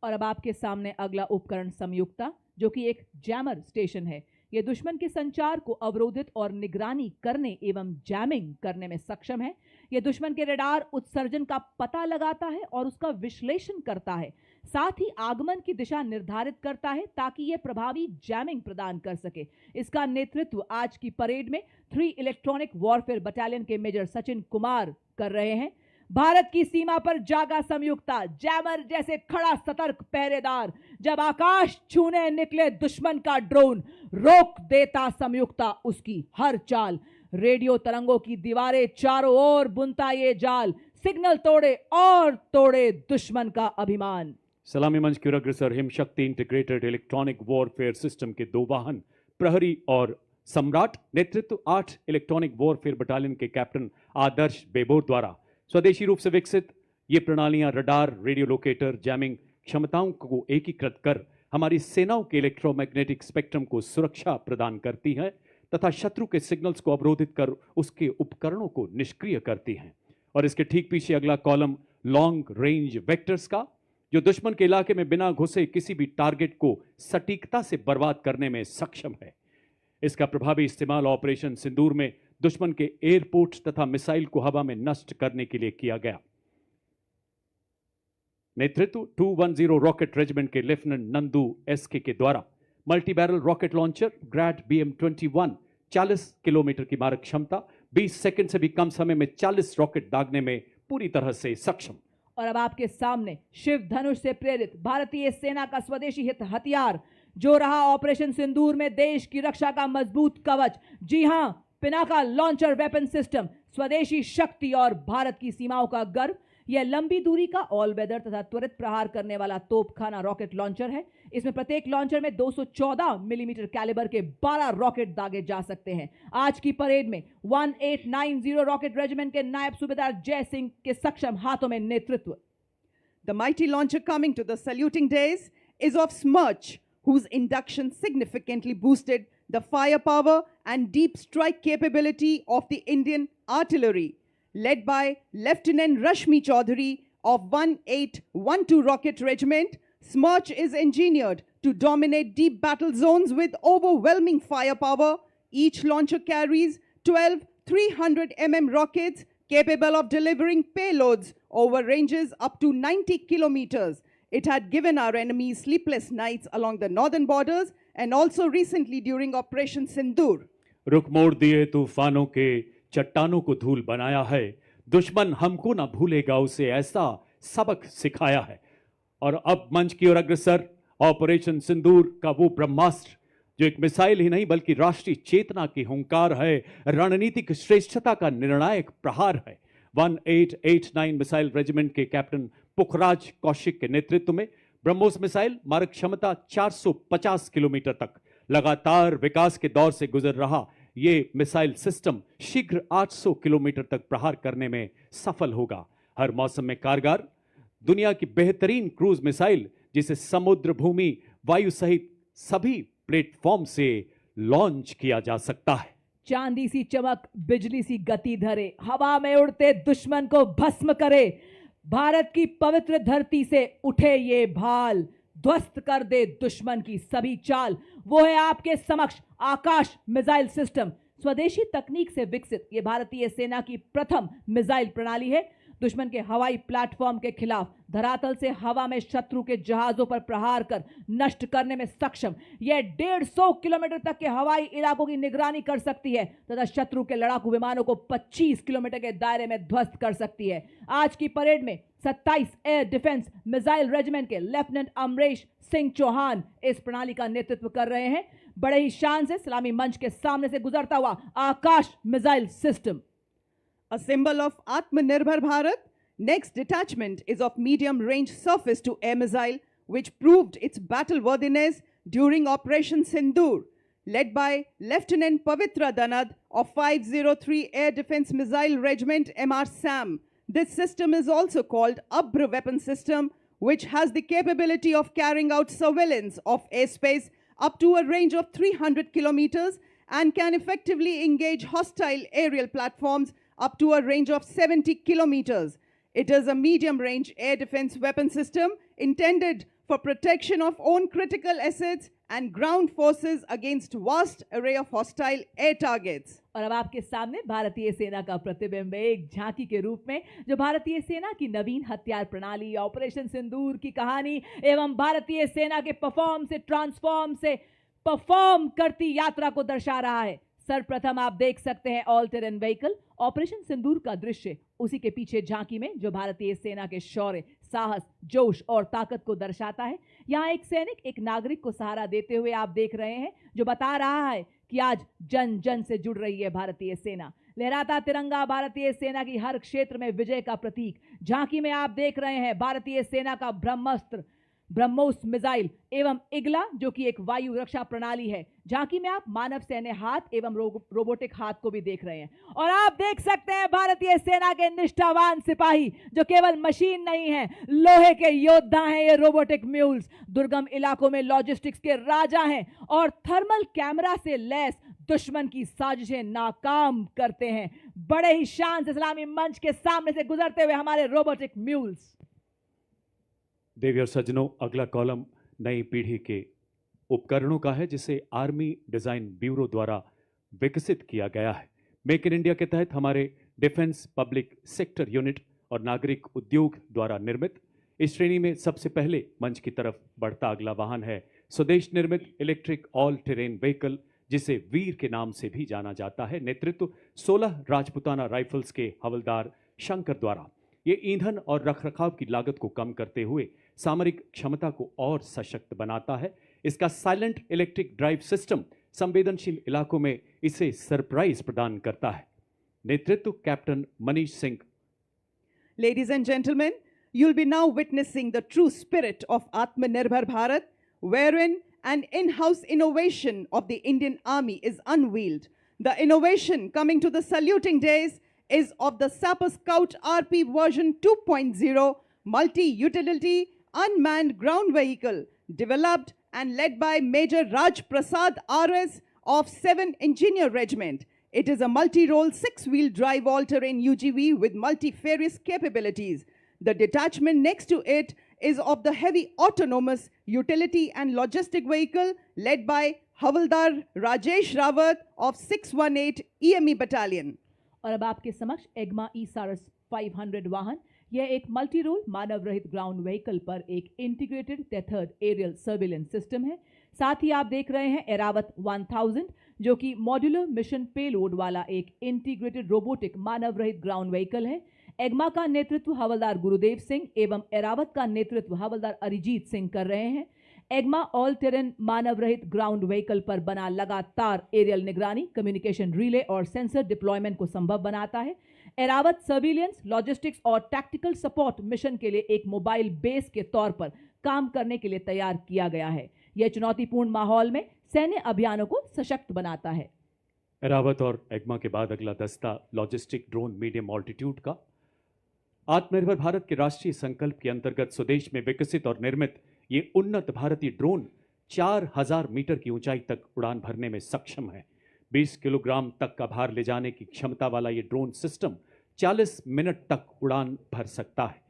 और अब आपके सामने अगला उपकरण संयुक्ता, जो कि एक जैमर स्टेशन है। यह दुश्मन के संचार को अवरोधित और निगरानी करने एवं जैमिंग करने में सक्षम है। यह दुश्मन के रडार उत्सर्जन का पता लगाता है और उसका विश्लेषण करता है। साथ ही आगमन की दिशा निर्धारित करता है ताकि यह प्रभावी जैमिंग प्रदान कर सके। इसका नेतृत्व आज की परेड में 3 इलेक्ट्रॉनिक वॉरफेयर बटालियन के मेजर सचिन कुमार कर रहे हैं। भारत की सीमा पर जागा संयुक्ता, जैमर जैसे खड़ा सतर्क पहरेदार, जब आकाश छूने निकले दुश्मन का ड्रोन, रोक देता संयुक्ता उसकी हर चाल। रेडियो तरंगों की दीवारें चारों ओर बुनता ये जाल, सिग्नल तोड़े और तोड़े दुश्मन का अभिमान। सलामी मंच की ओर अग्रसर हिमशक्ति इंटीग्रेटेड इलेक्ट्रॉनिक वॉरफेयर सिस्टम के 2 वाहन प्रहरी और सम्राट, नेतृत्व 8 इलेक्ट्रॉनिक वॉरफेयर बटालियन के कैप्टन आदर्श बेबोर द्वारा स्वदेशी रूप से विकसित ये प्रणालियां रडार, रेडियो लोकेटर, जैमिंग क्षमताओं को एकीकृत कर हमारी सेनाओं के इलेक्ट्रोमैग्नेटिक स्पेक्ट्रम को सुरक्षा प्रदान करती हैं तथा शत्रु के सिग्नल्स को अवरोधित कर उसके उपकरणों को निष्क्रिय करती हैं। और इसके ठीक पीछे अगला कॉलम लॉन्ग रेंज वेक्टर्स का, जो दुश्मन के इलाके में बिना घुसे किसी भी टारगेट को सटीकता से बर्बाद करने में सक्षम है। इसका प्रभावी इस्तेमाल ऑपरेशन सिंदूर में दुश्मन के एयरपोर्ट तथा मिसाइल को हवा में नष्ट करने के लिए किया गया। नेतृत्व 210 रॉकेट रेजिमेंट के लेफ्टिनेंट नंदू एसके के द्वारा multi barrel rocket launcher Grad BM-21 40 kilometre की मारक क्षमता, 20 सेकंड से भी कम समय में 40 रॉकेट दागने में पूरी तरह से सक्षम। और अब आपके सामने शिव धनुष से प्रेरित भारतीय सेना का स्वदेशी हित हथियार, जो रहा ऑपरेशन सिंदूर में देश की रक्षा का मजबूत कवच। जी हां, पिनाका लॉन्चर वेपन सिस्टम, स्वदेशी शक्ति और भारत की सीमाओं का गर्व। यह लंबी दूरी का ऑल वेदर तथा त्वरित प्रहार करने वाला तोपखाना रॉकेट लॉन्चर है। इसमें प्रत्येक लॉन्चर में 214 मिलीमीटर कैलिबर के 12 रॉकेट दागे जा सकते हैं। आज की परेड में 1890 रॉकेट रेजिमेंट के नायब सूबेदार जय सिंह के सक्षम हाथों में नेतृत्व। The mighty launcher coming to the saluting days is of Smirch, whose induction significantly boosted the firepower and deep strike capability of the Indian artillery. Led by Lieutenant Rashmi Chaudhary of 1812 Rocket Regiment, Smirch is engineered to dominate deep battle zones with overwhelming firepower. Each launcher carries 12 300 mm rockets capable of delivering payloads over ranges up to 90 kilometers. It had given our enemies sleepless nights along the northern borders and also recently during Operation Sindoor. रुख मोड़ दिए तूफानों के, चट्टानों को धूल बनाया है, दुश्मन हमको ना भूलेगा, उसे ऐसा सबक सिखाया है। और अब मंच की ओर अग्रसर ऑपरेशन सिंदूर का वो ब्रह्मास्त्र, जो एक मिसाइल ही नहीं बल्कि राष्ट्रीय चेतना की हुंकार है, रणनीतिक श्रेष्ठता का निर्णायक प्रहार है। 1889 मिसाइल रेजिमेंट के कैप्टन पुखराज कौशिक के नेतृत्व में ब्रह्मोस मिसाइल मारक क्षमता 450 किलोमीटर तक लगातार विकास के दौर से गुजर रहा ये मिसाइल सिस्टम शीघ्र 800 किलोमीटर तक प्रहार करने में सफल होगा। हर मौसम में कारगर, दुनिया की बेहतरीन क्रूज मिसाइल, जिसे समुद्र, भूमि, वायु सहित सभी प्लेटफॉर्म से लॉन्च किया जा सकता है। चांदी सी चमक, बिजली सी गति धरे, हवा में उड़ते दुश्मन को भस्म करे। भारत की पवित्र धरती से उठे ये भाल, ध्वस्त कर दे दुश्मन की सभी चाल। वो है आपके समक्ष आकाश मिसाइल सिस्टम। स्वदेशी तकनीक से विकसित ये भारतीय सेना की प्रथम मिसाइल प्रणाली है। दुश्मन के हवाई प्लेटफॉर्म के खिलाफ धरातल से हवा में शत्रु के जहाजों पर प्रहार कर नष्ट करने में सक्षम। यह 150 किलोमीटर तक के हवाई इलाकों की निगरानी कर सकती है तथा शत्रु के लड़ाकू विमानों को 25 किलोमीटर के दायरे में ध्वस्त कर सकती है। आज की परेड में 27 एयर डिफेंस मिसाइल रेजिमेंट के लेफ्टिनेंट अमरेश सिंह चौहान इस प्रणाली का नेतृत्व कर रहे हैं। बड़े ही शान से सलामी मंच के सामने से गुजरता हुआ Akash missile system. A symbol of Atmanirbhar Bharat, next detachment is of medium-range surface-to-air missile, which proved its battle-worthiness during Operation Sindoor. Led by Lieutenant Pavitra Danad of 503 Air Defense Missile Regiment MR SAM. This system is also called Abra Weapon System, which has the capability of carrying out surveillance of airspace up to a range of 300 kilometers and can effectively engage hostile aerial platforms up to a range of 70 kilometers. It is a medium-range air defense weapon system intended for protection of own critical assets and ground forces against vast array of hostile air targets. और अब आपके सामने भारतीय सेना का प्रतिबिंब एक झांकी के रूप में, जो भारतीय सेना की नवीन हथियार प्रणाली, ऑपरेशन सिंदूर की कहानी एवं भारतीय सेना के परफॉर्म से ट्रांसफॉर्म से परफॉर्म करती यात्रा को दर्शा रहा है। सर्वप्रथम आप देख सकते हैं ऑल टेरेन व्हीकल, ऑपरेशन सिंदूर का दृश्य, उसी के पीछे झांकी में जो भारतीय सेना के शौर्य, साहस, जोश और ताकत को दर्शाता है। यहाँ एक सैनिक एक नागरिक को सहारा देते हुए आप देख रहे हैं, जो बता रहा है कि आज जन जन से जुड़ रही है भारतीय सेना। लहराता तिरंगा भारतीय सेना की हर क्षेत्र में विजय का प्रतीक। झांकी में आप देख रहे हैं भारतीय सेना का ब्रह्मास्त्र, ब्रह्मोस मिसाइल एवं इगला, जो कि एक वायु रक्षा प्रणाली है। झांकी में आप मानव सैन्य हाथ एवं रोबोटिक हाथ को भी देख रहे हैं। और आप देख सकते हैं भारतीय सेना के निष्ठावान सिपाही, जो केवल मशीन नहीं है, लोहे के योद्धा हैं। ये रोबोटिक म्यूल्स दुर्गम इलाकों में लॉजिस्टिक्स के राजा हैं और थर्मल कैमरा से लैस दुश्मन की साजिशें नाकाम करते हैं। बड़े ही शान से सलामी मंच के सामने से गुजरते हुए हमारे रोबोटिक म्यूल्स। देवी और सज्जनों, अगला कॉलम नई पीढ़ी के उपकरणों का है, जिसे आर्मी डिजाइन ब्यूरो द्वारा विकसित किया गया है। मेक इन इंडिया के तहत हमारे डिफेंस पब्लिक सेक्टर यूनिट और नागरिक उद्योग द्वारा निर्मित इस श्रेणी में सबसे पहले मंच की तरफ बढ़ता अगला वाहन है स्वदेश निर्मित इलेक्ट्रिक ऑल टेरेन व्हीकल, जिसे वीर के नाम से भी जाना जाता है। नेतृत्व 16 राजपुताना राइफल्स के हवलदार शंकर द्वारा। ये ईंधन और रखरखाव की लागत को कम करते हुए सामरिक क्षमता को और सशक्त बनाता है। इसका साइलेंट इलेक्ट्रिक ड्राइव सिस्टम संवेदनशील इलाकों में इसे सरप्राइज प्रदान करता है। नेतृत्व captain Manish Singh. Ladies and gentlemen, you'll be now witnessing the true spirit of Atmanirbhar Bharat, wherein an in-house innovation of the Indian Army is unveiled. The innovation coming to the saluting days is of the Sapper Scout RP version 2.0 multi-utility unmanned ground vehicle, developed and led by Major Raj Prasad RS of 7 Engineer Regiment. It is a multi-role 6-wheel drive all-terrain UGV with multifarious capabilities. The detachment next to it is of the heavy autonomous utility and logistic vehicle led by Havaldar Rajesh Rawat of 618 EME Battalion. और अब आपके समक्ष एग्मा ई-सारस 500 वाहन। यह एक multi role मानव रहित ground vehicle पर एक integrated tethered aerial surveillance system है। साथ ही आप देख रहे हैं एरावत 1000, जो कि मॉड्यूलर मिशन पेलोड वाला एक इंटीग्रेटेड रोबोटिक मानव रहित ग्राउंड व्हीकल है। एग्मा का नेतृत्व हवलदार गुरुदेव सिंह एवं एरावत का नेतृत्व हवलदार अरिजीत सिंह कर रहे हैं। एग्मा ऑल टेरेन मानव रहित ग्राउंड व्हीकल पर बना लगातार एरियल निगरानी, कम्युनिकेशन रिले और सेंसर डिप्लॉयमेंट को संभव बनाता है। एरावत सर्विलियंस, लॉजिस्टिक्स और टैक्टिकल सपोर्ट मिशन के लिए एक मोबाइल बेस के तौर पर काम करने के लिए तैयार किया गया है। यह चुनौतीपूर्ण माहौल में सैन्य अभियानों को सशक्त बनाता है। एरावत और एग्मा के बाद अगला दस्ता लॉजिस्टिक ड्रोन मीडियम ऑल्टीट्यूड का। आत्मनिर्भर भारत के राष्ट्रीय संकल्प के अंतर्गत स्वदेश में विकसित और निर्मित ये उन्नत भारतीय ड्रोन 4000 मीटर की ऊंचाई तक उड़ान भरने में सक्षम है। 20 किलोग्राम तक का भार ले जाने की क्षमता वाला ये ड्रोन सिस्टम 40 मिनट तक उड़ान भर सकता है।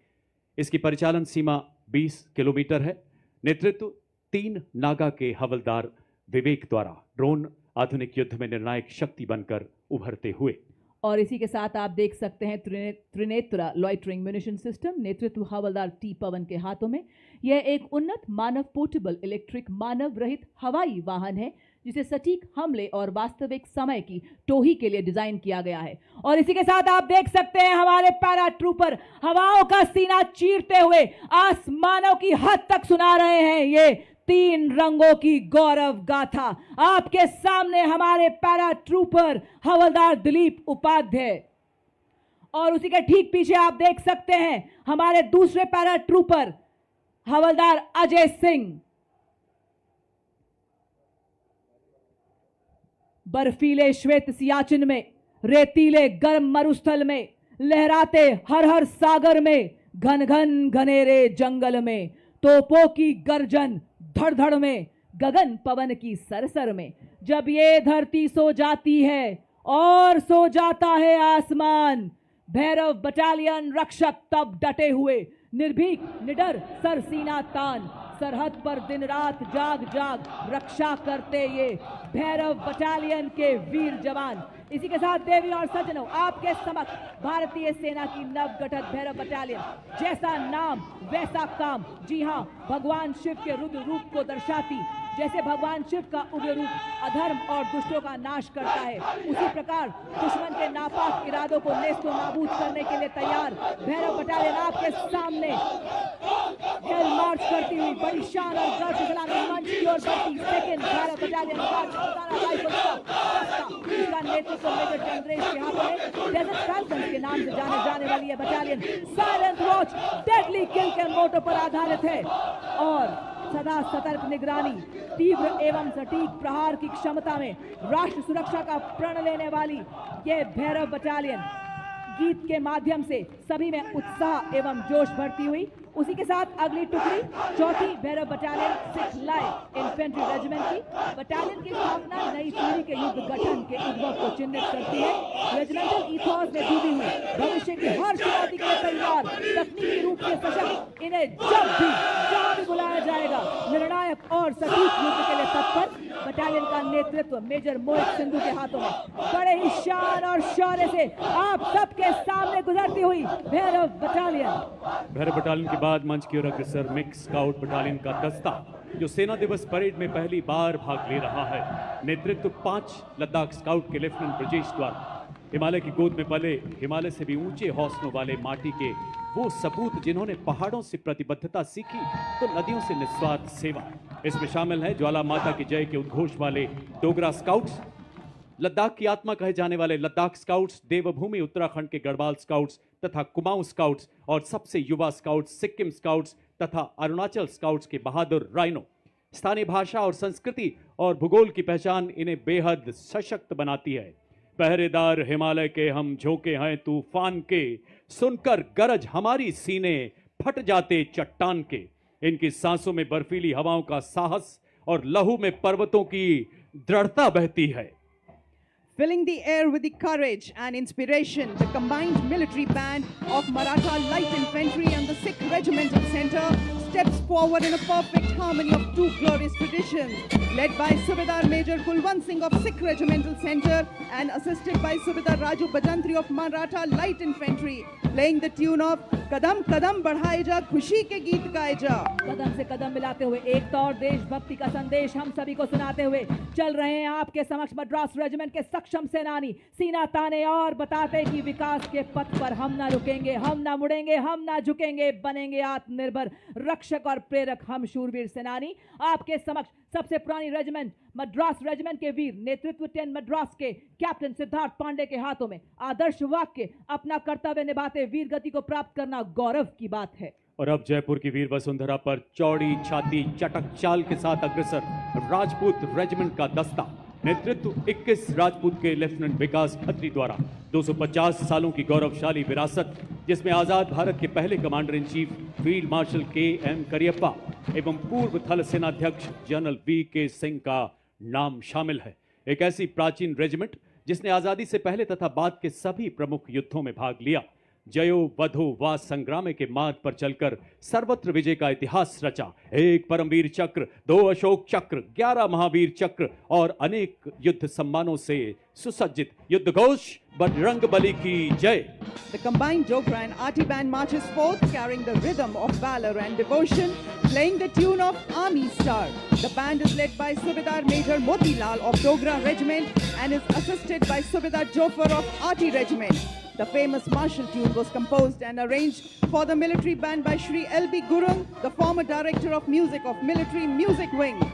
इसकी परिचालन सीमा 20 किलोमीटर है। नेतृत्व 3 नागा के हवलदार विवेक द्वारा। ड्रोन आधुनिक युद्ध में निर्णायक शक्ति बनकर उभरते हुए। और इसी के साथ आप देख सकते हैं त्रिनेत्र लॉइटरिंग म्यूनिशन सिस्टम, नेतृत्व हवलदार टी पवन के हाथों में। यह एक उन्नत मानव पोर्टेबल इलेक्ट्रिक मानव रहित हवाई वाहन है, जिसे सटीक हमले और वास्तविक समय की टोही के लिए डिजाइन किया गया है। और इसी के साथ आप देख सकते हैं हमारे पैरा ट्रूपर हवाओं का सीना चीरते हुए आसमानों की हद तक सुना रहे हैं ये 3 रंगों की गौरव गाथा। आपके सामने हमारे पैरा ट्रूपर हवलदार दिलीप उपाध्याय, और उसी के ठीक पीछे आप देख सकते हैं हमारे दूसरे पैरा ट्रूपर हवलदार अजय सिंह। बर्फीले श्वेत सियाचिन में, रेतीले गर्म मरुस्थल में, लहराते हर हर सागर में, घन घन घनेरे जंगल में, तोपों की गर्जन धड़-धड़ में, गगन पवन की सरसर में, जब ये धरती सो जाती है और सो जाता है आसमान, भैरव बटालियन रक्षक तब डटे हुए, निर्भीक निडर सरसीना तान, सरहद पर दिन रात जाग जाग रक्षा करते ये भैरव बटालियन के वीर जवान। इसी के साथ देवी और सज्जनों, आपके समक्ष भारतीय सेना की नवगठित भैरव बटालियन। जैसा नाम वैसा काम। जी हां, भगवान शिव के रुद्र रूप को दर्शाती। जैसे भगवान शिव का उग्र रूप अधर्म और दुष्टों का नाश करता है, उसी प्रकार दुश्मन के नापाक इरादों को नेस्तो नाबूद करने के लिए तैयार भैरव बटालियन आपके सामने हेल मार्च करती हुई बड़ी शान और गर्व के सलामी मंच की ओर बढ़ती सेकंड भैरव बटालियन इसका नेतृत्व मेजर चंद्रेश के हाथों में। डेजर्ट फैल्कन्स के नाम से जाने जाने वाली यह बटालियन साइलेंट वॉच, डेडली किल के मोटो पर आधारित है और सदा सतर्क निगरानी, तीव्र एवं सटीक प्रहार की क्षमता में राष्ट्र सुरक्षा का प्रण लेने वाली ये भैरव बटालियन गीत के माध्यम से सभी में उत्साह एवं जोश भरती हुई। उसी के साथ अगली टुकड़ी चौथी Bhairav battalion 6 light infantry regiment की। बटालियन की स्थापना नई पीढ़ी के युद्ध गठन के उद्भव को चिन्हित करती है। रेजिमेंटल इथॉस में डूबी हुई भविष्य की हर चुनौती के लिए तैयार, तकनीकी रूप से सशक्त, इन्हें जब भी जहां भी बुलाया जाएगा निर्णायक और सटीक युद्ध के लिए तत्पर। बटालियन का नेतृत्व मेजर मोहित सिंधु के हाथों में बड़े ही शान और शौर्य से आप सबके सामने गुजरती हुई भैरव बटालियन। भैरव बटालियन के बाद मंच की ओर अग्रसर मिक्स स्काउट बटालियन का दस्ता, जो सेना दिवस परेड में पहली बार भाग ले रहा है। नेतृत्व 5 लद्दाख स्काउट के लेफ्टिनेंट ब्रजेश द्वारा। हिमालय की गोद में पले, हिमालय से भी ऊंचे हौसलों वाले माटी के वो सपूत जिन्होंने पहाड़ों से प्रतिबद्धता सीखी तो नदियों से निस्वार्थ सेवा। इसमें शामिल है ज्वाला माता की जय के उद्घोष वाले डोगरा स्काउट्स, लद्दाख की आत्मा कहे जाने वाले लद्दाख स्काउट्स, देवभूमि उत्तराखंड के गढ़वाल स्काउट्स तथा कुमाऊं स्काउट्स और सबसे युवा स्काउट्स सिक्किम स्काउट्स तथा अरुणाचल स्काउट्स के बहादुर राइनो। स्थानीय भाषा और संस्कृति और भूगोल की पहचान इन्हें बेहद सशक्त बनाती है। पहरेदार हिमालय के हम झोंके हैं तूफान के, सुनकर गरज हमारी सीने फट जाते चट्टान के। इनकी सांसों में बर्फीली हवाओं का साहस और लहू में पर्वतों की दृढ़ता बहती है। Filling the air with the courage and inspiration, the combined military band of Maratha Light Infantry and the 6th Regimental Center steps forward in a perfect harmony of two glorious traditions, led by Subedar Major Kulwant Singh of 6th Regimental Center and assisted by Subedar Raju Bajantri of Maratha Light Infantry, playing the tune of कदम कदम बढ़ाए जा, खुशी के गीत गाए जा। कदम से कदम मिलाते हुए एकता और देशभक्ति का संदेश हम सभी को सुनाते हुए चल रहे हैं आपके समक्ष मद्रास रेजिमेंट के सक्षम सेनानी, सीना ताने और बताते कि विकास के पथ पर हम ना रुकेंगे, हम ना मुड़ेंगे, हम ना झुकेंगे, बनेंगे आत्मनिर्भर रक्षक और प्रेरक हम शूरवीर सेनानी। आपके समक्ष सबसे पुरानी रेजिमेंट मद्रास रेजिमेंट के वीर नेतृत्व 10 मद्रास के कैप्टन सिद्धार्थ पांडे के हाथों में आदर्श वाक्य, अपना कर्तव्य निभाते वीर गति को प्राप्त करना गौरव की बात है। और अब जयपुर की वीर वसुंधरा पर चौड़ी छाती चटक चाल के साथ अग्रसर राजपूत रेजिमेंट का दस्ता, नेतृत्व 21 राजपूत के लेफ्टिनेंट विकास खत्री द्वारा। 250 सालों की गौरवशाली विरासत, जिसमें आजाद भारत के पहले commander in chief field marshal KM. Cariappa एवं पूर्व थल सेनाध्यक्ष जनरल वी.के. सिंह का नाम शामिल है। एक ऐसी प्राचीन रेजिमेंट जिसने आजादी से पहले तथा बाद के सभी प्रमुख युद्धों में भाग लिया, जयो वधो वा संग्राम के मार्ग पर चलकर सर्वत्र विजय का इतिहास रचा। 1 परमवीर चक्र, 2 अशोक चक्र, 11 महावीर चक्र और अनेक युद्ध सम्मानों से सुसज्जित युद्ध घोष बजरंगबली की जय। The combined Dogra and Arti band marches forth, carrying the rhythm of valor and devotion, playing the tune of Army Star. The band is led by Subedar Major Motilal of Dogra Regiment and is assisted by Subedar Jofar of Arti Regiment. The famous martial tune was composed and arranged for the military band by Shri L.B. Gurung, the former director of music of Military Music Wing.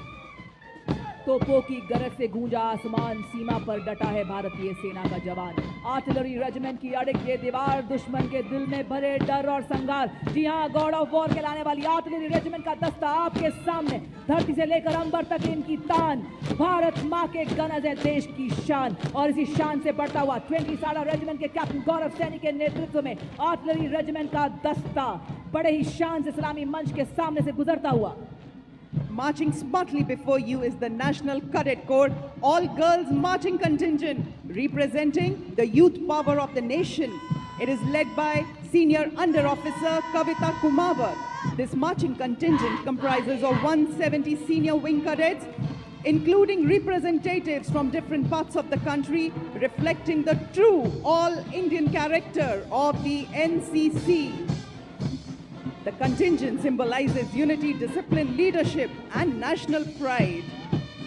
तोपों की गरज से गूंजा आसमान, सीमा पर डटा है भारतीय सेना का जवान। आर्टिलरी रेजिमेंट की अड़िग ये दीवार, दुश्मन के दिल में भरे डर और संघार। जी हां, गॉड ऑफ वॉर कहलाने वाली आर्टिलरी रेजिमेंट का दस्ता आपके सामने, धरती से लेकर अंबर तक इनकी तान। भारत माँ के गनज है देश की शान, और इसी शान से बढ़ता हुआ 20 साड़ा रेजिमेंट के कैप्टन गौरव सैनी के नेतृत्व में आर्टिलरी रेजिमेंट का दस्ता बड़े ही शान से सलामी मंच के सामने से गुजरता हुआ। Marching smartly before you is the National Cadet Corps, all-girls marching contingent representing the youth power of the nation. It is led by Senior Under Officer Kavita Kumawat. This marching contingent comprises of 170 senior wing cadets, including representatives from different parts of the country, reflecting the true all-Indian character of the NCC. The contingent symbolizes unity, discipline, leadership, and national pride.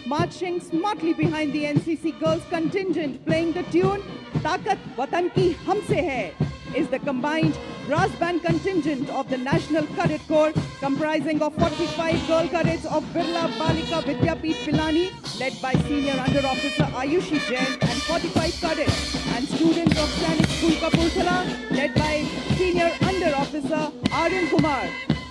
Marching smartly behind the NCC girls contingent, playing the tune "Taakat Watan Ki Humse Hai," is the combined brass band contingent of the National Cadet Corps, comprising of 45 girl cadets of Birla Balika Vidyapeeth Pilani, led by Senior Under Officer Ayushi Jain, and 45 cadets and students of Sainik School Kapurthala, led by Senior Under Officer Aryan Kumar.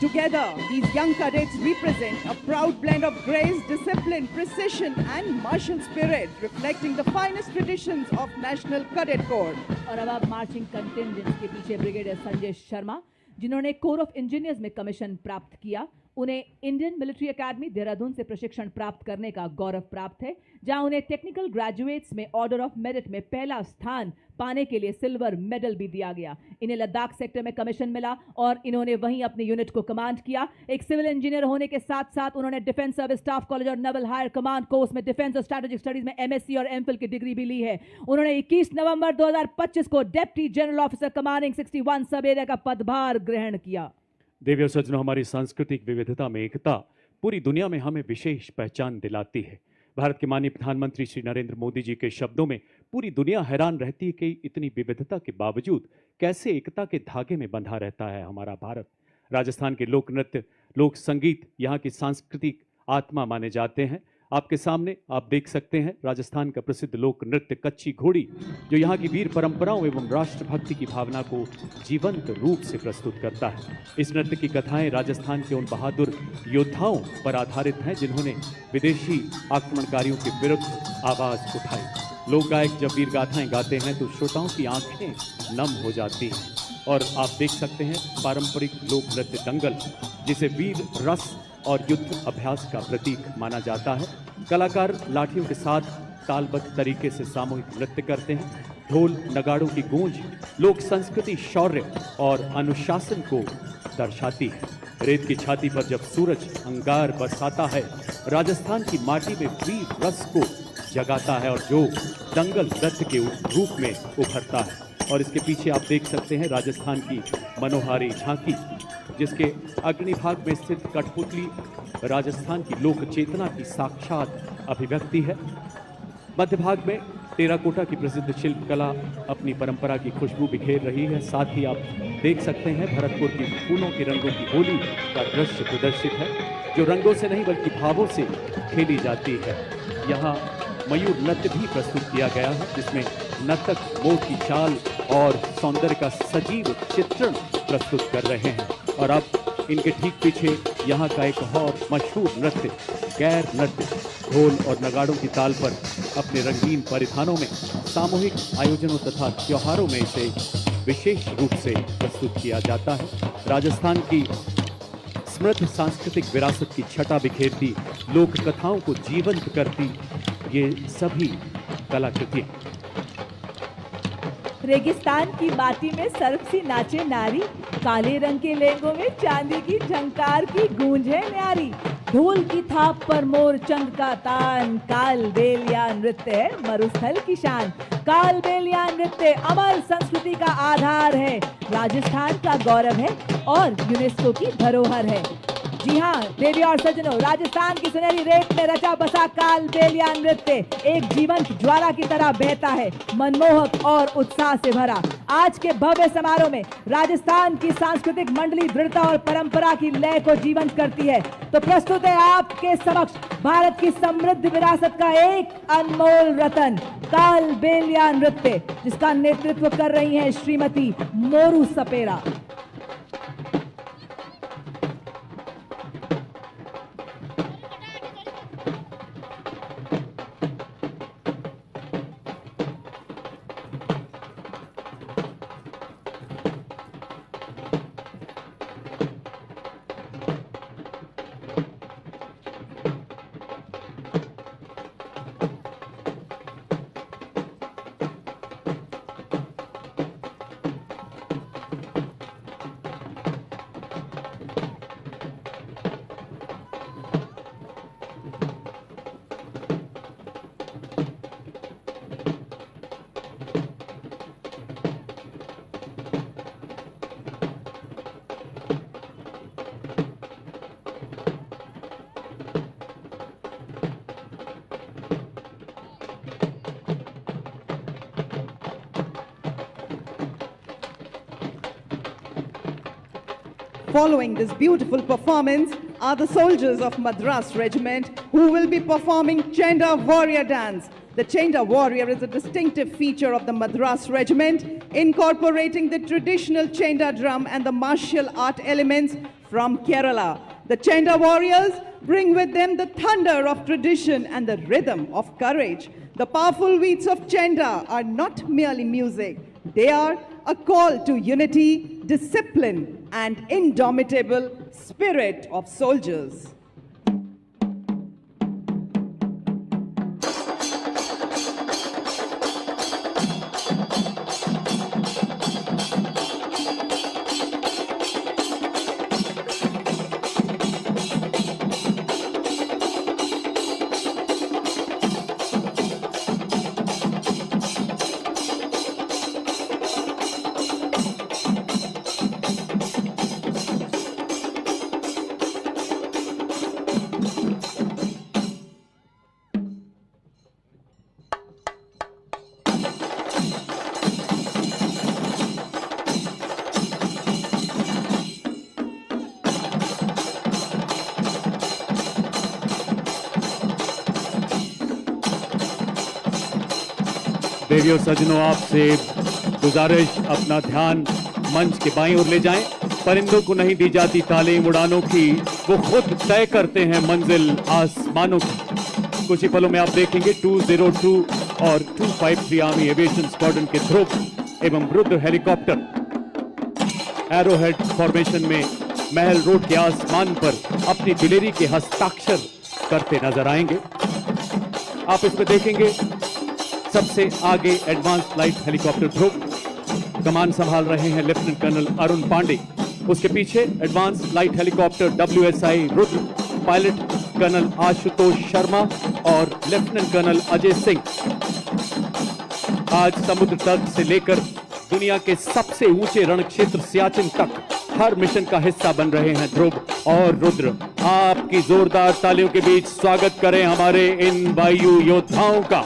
Together, these young cadets represent a proud blend of grace, discipline, precision, and martial spirit, reflecting the finest traditions of National Cadet Corps. और अब आप marching कंटिंजेंट्स के पीछे brigadier Sanjay Sharma, जिन्होंने core of engineers में commission प्राप्त किया, उन्हें इंडियन मिलिट्री एकेडमी देहरादून से प्रशिक्षण प्राप्त करने का गौरव प्राप्त है, जहां उन्हें टेक्निकल ग्रेजुएट्स में ऑर्डर ऑफ मेरिट में पहला स्थान पाने के लिए सिल्वर मेडल भी दिया गया। इन्हें लद्दाख सेक्टर में कमीशन मिला और इन्होंने वहीं अपने यूनिट को कमांड किया। एक सिविल इंजीनियर होने के साथ साथ उन्होंने डिफेंस सर्विस स्टाफ कॉलेज और नेवल हायर कमांड कोर्स में डिफेंस और स्ट्रैटेजिक स्टडीज में एमएससी और एमफिल की डिग्री भी ली है। उन्होंने 21 नवंबर 2025 को deputy general officer commanding 61 sub area का पदभार ग्रहण किया। देवी और सज्जनों, हमारी सांस्कृतिक विविधता में एकता पूरी दुनिया में हमें विशेष पहचान दिलाती है। भारत के माननीय प्रधानमंत्री श्री नरेंद्र मोदी जी के शब्दों में पूरी दुनिया हैरान रहती है कि इतनी विविधता के बावजूद कैसे एकता के धागे में बंधा रहता है हमारा भारत। राजस्थान के लोक नृत्य, लोक संगीत यहाँ की सांस्कृतिक आत्मा माने जाते हैं। आपके सामने आप देख सकते हैं राजस्थान का प्रसिद्ध लोक नृत्य कच्ची घोड़ी, जो यहाँ की वीर परंपराओं एवं राष्ट्रभक्ति की भावना को जीवंत रूप से प्रस्तुत करता है। इस नृत्य की कथाएं राजस्थान के उन बहादुर योद्धाओं पर आधारित हैं जिन्होंने विदेशी आक्रमणकारियों के विरुद्ध आवाज उठाई। लोक गायक जब वीर गाथाएं गाते हैं तो श्रोताओं की आंखें नम हो जाती हैं। और आप देख सकते हैं पारंपरिक लोक नृत्य दंगल, जिसे वीर रस और युद्ध अभ्यास का प्रतीक माना जाता है। कलाकार लाठियों के साथ तालबद्ध तरीके से सामूहिक नृत्य करते हैं। ढोल नगाड़ों की गूंज लोक संस्कृति, शौर्य और अनुशासन को दर्शाती है। रेत की छाती पर जब सूरज अंगार बरसाता है, राजस्थान की माटी में वीर रस को जगाता है और जो दंगल नृत्य के रूप में उभरता है। और इसके पीछे आप देख सकते हैं राजस्थान की मनोहारी झांकी, जिसके अग्नि भाग में स्थित कठपुतली राजस्थान की लोक चेतना की साक्षात अभिव्यक्ति है। मध्य भाग में टेराकोटा की प्रसिद्ध शिल्पकला अपनी परंपरा की खुशबू बिखेर रही है। साथ ही आप देख सकते हैं भरतपुर की फूलों के रंगों की होली का दृश्य प्रदर्शित है, जो रंगों से नहीं बल्कि भावों से खेली जाती है। यहाँ मयूर नृत्य भी प्रस्तुत किया गया है, जिसमें नर्तक मोर की चाल और सौंदर्य का सजीव चित्रण प्रस्तुत कर रहे हैं। और अब इनके ठीक पीछे यहाँ का एक और मशहूर नृत्य गैर नृत्य, ढोल और नगाड़ों की ताल पर अपने रंगीन परिधानों में सामूहिक आयोजनों तथा त्योहारों में इसे विशेष रूप से प्रस्तुत किया जाता है। राजस्थान की समृद्ध सांस्कृतिक विरासत की छटा बिखेरती, लोक कथाओं को जीवंत करती ये सभी कलाकृतियां। रेगिस्तान की माटी में सर्प सी नाचे नारी, काले रंग के लहंगों में चांदी की झंकार की गूंज है न्यारी। ढोल की थाप पर मोर चंद का तान, काल बेलिया नृत्य है मरुस्थल की शान। काल बेलिया नृत्य अमर संस्कृति का आधार है, राजस्थान का गौरव है और यूनेस्को की धरोहर है। जी हाँ देवी और सज्जनों, राजस्थान की सुनहरी रेत में रचा बसा काल बेलिया नृत्य एक जीवंत ज्वाला की तरह बहता है, मनमोहक और उत्साह से भरा। आज के भव्य समारोह में राजस्थान की सांस्कृतिक मंडली दृढ़ता और परंपरा की लय को जीवंत करती है। तो प्रस्तुत है आपके समक्ष भारत की समृद्ध विरासत का एक अनमोल रतन, काल बेलिया नृत्य, जिसका नेतृत्व कर रही है श्रीमती मोरू सपेरा। Following this beautiful performance are the soldiers of Madras Regiment who will be performing Chenda Warrior Dance. The Chenda Warrior is a distinctive feature of the Madras Regiment, incorporating the traditional Chenda drum and the martial art elements from Kerala. The Chenda Warriors bring with them the thunder of tradition and the rhythm of courage. The powerful beats of Chenda are not merely music. They are a call to unity, discipline, and indomitable spirit of soldiers. देवी और सज्जनों, आपसे गुजारिश, अपना ध्यान मंच के बाईं ओर ले जाएं। परिंदों को नहीं दी जाती तालीम उड़ानों की, वो खुद तय करते हैं मंजिल आसमानों की। कुछ ही पलों में आप देखेंगे 202 और 253 आर्मी एविएशन स्क्वाड्रन के ध्रुव एवं रुद्र हेलीकॉप्टर एरोहेड फॉर्मेशन में महल रोड के आसमान पर अपनी दिलेरी के हस्ताक्षर करते नजर आएंगे। आप इसमें देखेंगे सबसे आगे एडवांस लाइट हेलीकॉप्टर ध्रुव, कमान संभाल रहे हैं लेफ्टिनेंट कर्नल अरुण पांडे। उसके पीछे advance light helicopter WSI Rudra, pilot colonel Ashutosh Sharma और लेफ्टिनेंट कर्नल अजय सिंह। आज समुद्र तट से लेकर दुनिया के सबसे ऊंचे रण क्षेत्र सियाचिन तक हर मिशन का हिस्सा बन रहे हैं ध्रुव और रुद्र। आपकी जोरदार तालियों के बीच स्वागत करें हमारे इन वायु योद्धाओं का।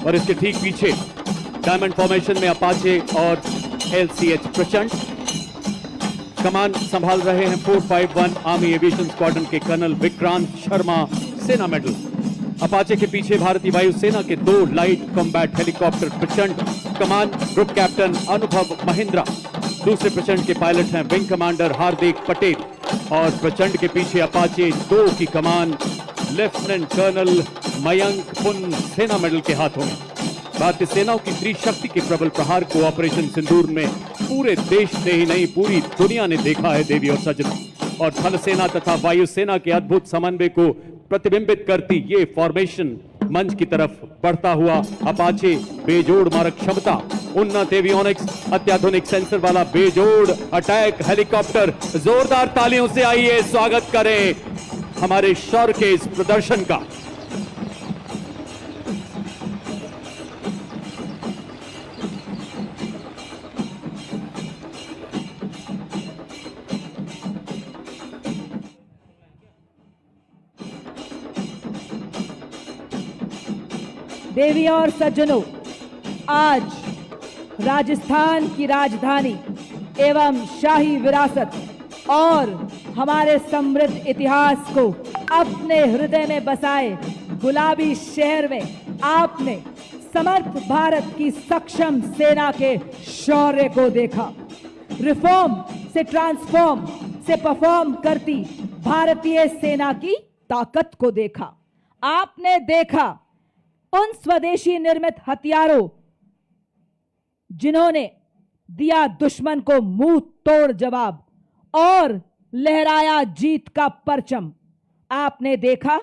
और इसके ठीक पीछे डायमंड फॉर्मेशन में अपाचे और LCH प्रचंड। कमान संभाल रहे हैं 451 आर्मी एविएशन स्क्वाड्रन के कर्नल विक्रांत शर्मा, सेना मेडल। अपाचे के पीछे भारतीय वायुसेना के 2 लाइट कॉम्बैट हेलीकॉप्टर प्रचंड। कमान ग्रुप कैप्टन अनुभव महिंद्रा। दूसरे प्रचंड के पायलट हैं विंग कमांडर हार्दिक पटेल और प्रचंड के पीछे अपाचे 2 की कमान लेफ्टिनेंट कर्नल मयंक पुन, सेना मेडल के हाथों में। भारतीय सेनाओं की त्रिशक्ति के प्रबल प्रहार को ऑपरेशन सिंदूर में पूरे देश से ही नहीं पूरी दुनिया ने देखा है देवी और सज्जनों। और थल सेना तथा वायुसेना के अद्भुत समन्वय को प्रतिबिंबित करती ये फॉर्मेशन मंच की तरफ बढ़ता हुआ अपाचे बेजोड़ मारक क्षमता, उन्नत एवियोनिक्स, अत्याधुनिक सेंसर वाला बेजोड़ अटैक हेलीकॉप्टर। जोरदार तालियों से आइए स्वागत करें हमारे शौर्य के इस प्रदर्शन का। देवी और सज्जनों, आज राजस्थान की राजधानी एवं शाही विरासत और हमारे समृद्ध इतिहास को अपने हृदय में बसाए गुलाबी शहर में आपने समर्थ भारत की सक्षम सेना के शौर्य को देखा। रिफॉर्म से ट्रांसफॉर्म से परफॉर्म करती भारतीय सेना की ताकत को देखा। आपने देखा उन स्वदेशी निर्मित हथियारों जिन्होंने दिया दुश्मन को मुंह तोड़ जवाब और लहराया जीत का परचम। आपने देखा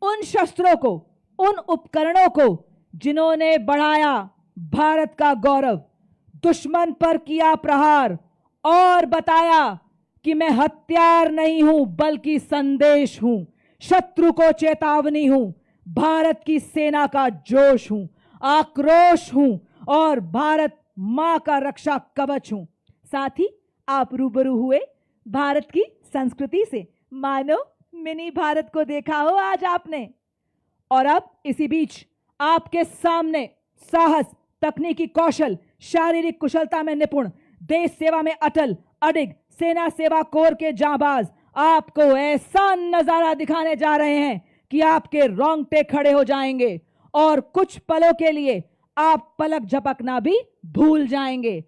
उन शस्त्रों को, उन उपकरणों को जिन्होंने बढ़ाया भारत का गौरव, दुश्मन पर किया प्रहार और बताया कि मैं हथियार नहीं हूं बल्कि संदेश हूं, शत्रु को चेतावनी हूं, भारत की सेना का जोश हूं, आक्रोश हूं और भारत मां का रक्षा कवच हूं। साथ ही आप रूबरू हुए भारत की संस्कृति से। मानो मिनी भारत को देखा हो आज आपने। और अब इसी बीच आपके सामने साहस, तकनीकी कौशल, शारीरिक कुशलता में निपुण, देश सेवा में अटल अडिग सेना सेवा कोर के जांबाज आपको ऐसा नजारा दिखाने जा रहे हैं कि आपके रोंगटे खड़े हो जाएंगे और कुछ पलों के लिए आप पलक झपकना भी भूल जाएंगे।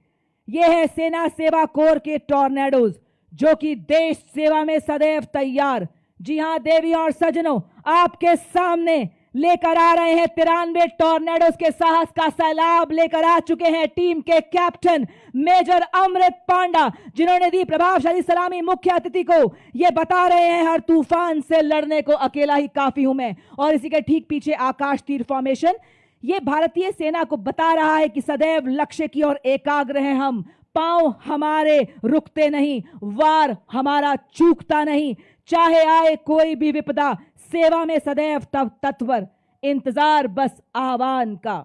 यह है सेना सेवा कोर के टॉर्नेडोज, जो कि देश सेवा में सदैव तैयार। जी हां देवी और सज्जनों, आपके सामने लेकर आ रहे हैं 93 टॉर्नेडोज के साहस का सैलाब लेकर आ चुके हैं टीम के कैप्टन मेजर अमृत पांडा, जिन्होंने दी प्रभावशाली सलामी मुख्य अतिथि को। ये बता रहे हैं हर तूफान से लड़ने को अकेला ही काफी हूं मैं। और इसी के ठीक पीछे आकाश तीर फॉर्मेशन, ये भारतीय सेना को बता रहा है कि सदैव लक्ष्य की ओर एकाग्र हैं हम। पांव हमारे रुकते नहीं, वार हमारा चूकता नहीं, चाहे आए कोई भी विपदा, सेवा में सदैव तब तत्पर, इंतजार बस आह्वान का।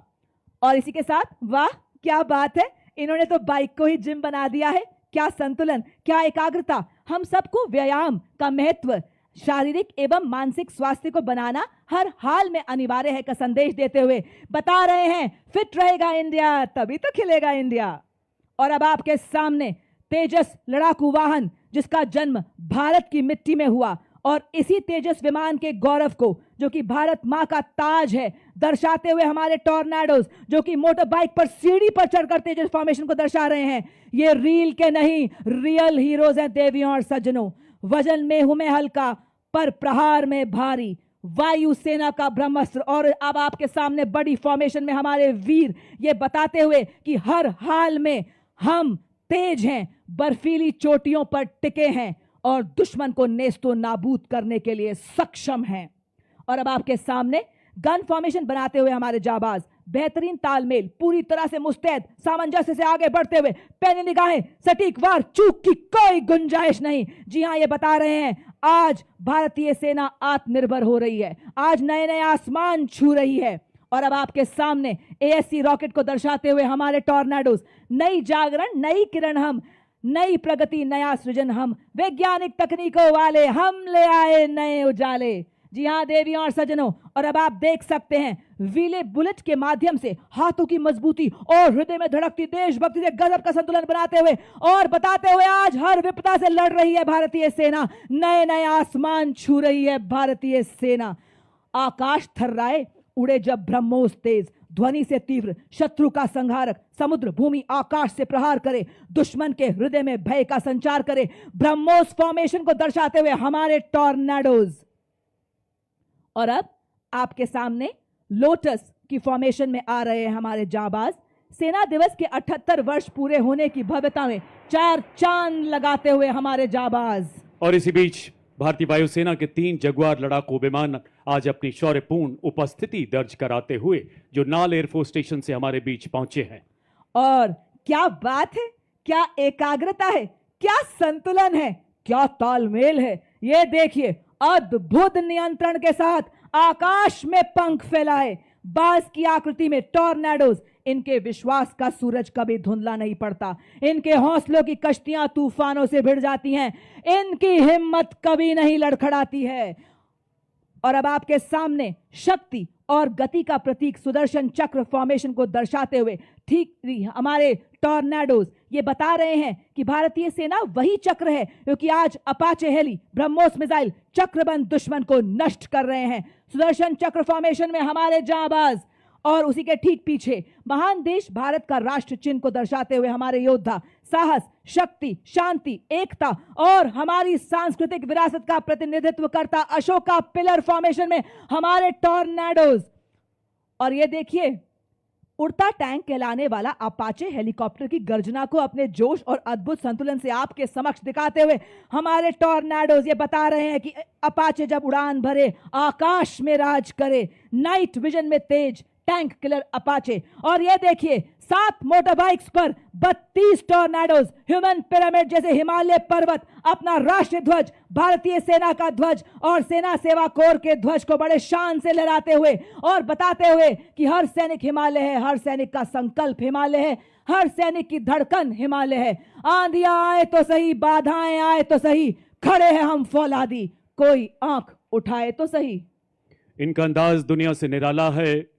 और इसी के साथ वाह क्या बात है, इन्होंने तो बाइक को ही जिम बना दिया है। क्या संतुलन, क्या एकाग्रता। हम सबको व्यायाम का महत्व, शारीरिक एवं मानसिक स्वास्थ्य को बनाना हर हाल में अनिवार्य है का संदेश देते हुए बता रहे हैं फिट रहेगा इंडिया तभी तो खिलेगा इंडिया। और अब आपके सामने तेजस लड़ाकू वाहन, जिसका जन्म भारत की मिट्टी में हुआ, और इसी तेजस विमान के गौरव को, जो कि भारत मां का ताज है, दर्शाते हुए हमारे टॉर्नेडोज, जो कि मोटर बाइक पर सीढ़ी पर चढ़कर तेजस फॉर्मेशन को दर्शा रहे हैं। ये रील के नहीं, रियल हीरोज हैं देवियों और सज्जनों। वजन में हूं मैं हल्का पर प्रहार में भारी, वायु सेना का ब्रह्मास्त्र। और अब आपके सामने बड़ी फॉर्मेशन में हमारे वीर, ये बताते हुए कि हर हाल में हम तेज हैं, बर्फीली चोटियों पर टिके हैं और दुश्मन को नेस्तो नाबूद करने के लिए सक्षम हैं। और अब आपके सामने गन फॉर्मेशन बनाते हुए हमारे जाबाज, बेहतरीन तालमेल, पूरी तरह से मुस्तैद, सामंजस्य से आगे बढ़ते हुए, पैनी निगाहें, सटीक वार, चूक की कोई गुंजाइश नहीं। जी हां, ये बता रहे हैं आज भारतीय सेना आत्मनिर्भर हो रही है, आज नए नए आसमान छू रही है। और अब आपके सामने एएससी रॉकेट को दर्शाते हुए हमारे टॉर्नेडोज, नई जागरण, नई किरण हम, नई प्रगति, नया सृजन हम, वैज्ञानिक तकनीकों वाले हम ले आए नए उजाले। जी हां देवियों और सज्जनों, और अब आप देख सकते हैं व्हीले बुलेट के माध्यम से हाथों की मजबूती और हृदय में धड़कती देशभक्ति से गजब का संतुलन बनाते हुए और बताते हुए आज हर विपदा से लड़ रही है भारतीय सेना, नए नए आसमान छू रही है भारतीय सेना। आकाश थर्राए, उड़े जब ब्रह्मोस तेज, ध्वनि से तीव्र, शत्रु का संहारक, समुद्र भूमि आकाश से प्रहार करे, दुश्मन के हृदय में भय का संचार करे, ब्रह्मोस फॉर्मेशन को दर्शाते हुए हमारे टॉर्नेडोज। और अब आपके सामने लोटस की फॉर्मेशन में आ रहे हैं हमारे जाबाज, सेना दिवस के 78 वर्ष पूरे होने की भव्यता में चार चांद लगाते हुए हमारे जाबाज। और इसी बीच भारतीय वायुसेना के 3 जगुआर लड़ाकू विमान आज अपनी शौर्यपूर्ण उपस्थिति दर्ज कराते हुए जो नाल एयरफोर्स स्टेशन से हमारे बीच पहुंचे हैं। और क्या बात है, क्या एकाग्रता है, क्या संतुलन है, क्या तालमेल है। ये देखिए, अद्भुत नियंत्रण के साथ आकाश में पंख फैलाए, बाज की आकृति में टॉर्नेडोज, इनके विश्वास का सूरज कभी धुंधला नहीं पड़ता, इनके हौसलों की कश्तियां तूफानों से भिड़ जाती हैं, इनकी हिम्मत कभी नहीं लड़खड़ाती है। और अब आपके सामने शक्ति और गति का प्रतीक सुदर्शन चक्र फॉर्मेशन को दर्शाते हुए ठीक हमारे टॉर्नेडोज ये बता रहे हैं कि भारतीय सेना वही चक्र है क्योंकि आज अपाचे हेली, ब्रह्मोस मिसाइल चक्रबंद दुश्मन को नष्ट कर रहे हैं। सुदर्शन चक्र फॉर्मेशन में हमारे जांबाज और उसी के ठीक पीछे महान देश भारत का राष्ट्र चिन्ह को दर्शाते हुए हमारे योद्धा, साहस, शक्ति, शांति, एकता और हमारी सांस्कृतिक विरासत का प्रतिनिधित्व करता अशोका पिलर फॉर्मेशन में हमारे टॉर्नेडोज। और ये देखिए, उड़ता टैंक कहलाने वाला अपाचे हेलीकॉप्टर की गर्जना को अपने जोश और अद्भुत संतुलन से आपके समक्ष दिखाते हुए हमारे टॉर्नेडोज ये बता रहे हैं कि अपाचे जब उड़ान भरे आकाश में राज करे, नाइट विजन में तेज, टैंक किलर अपाचे। और ये देखिए, 7 मोटर बाइक्स पर 32 टॉर्नेडोज, ह्यूमन पिरामिड जैसे हिमालय पर्वत, अपना राष्ट्रीय ध्वज, भारतीय सेना का ध्वज और सेना सेवा कोर के ध्वज को बड़े शान से लहराते हुए और बताते हुए कि हर सैनिक हिमालय है, हर सैनिक का संकल्प हिमालय है, हर सैनिक की धड़कन हिमालय है। आंधियां आए तो सही, बाधाएं आए तो सही, खड़े हैं हम फौलादी, कोई आंख उठाए तो सही। इनका अंदाज दुनिया से निराला है,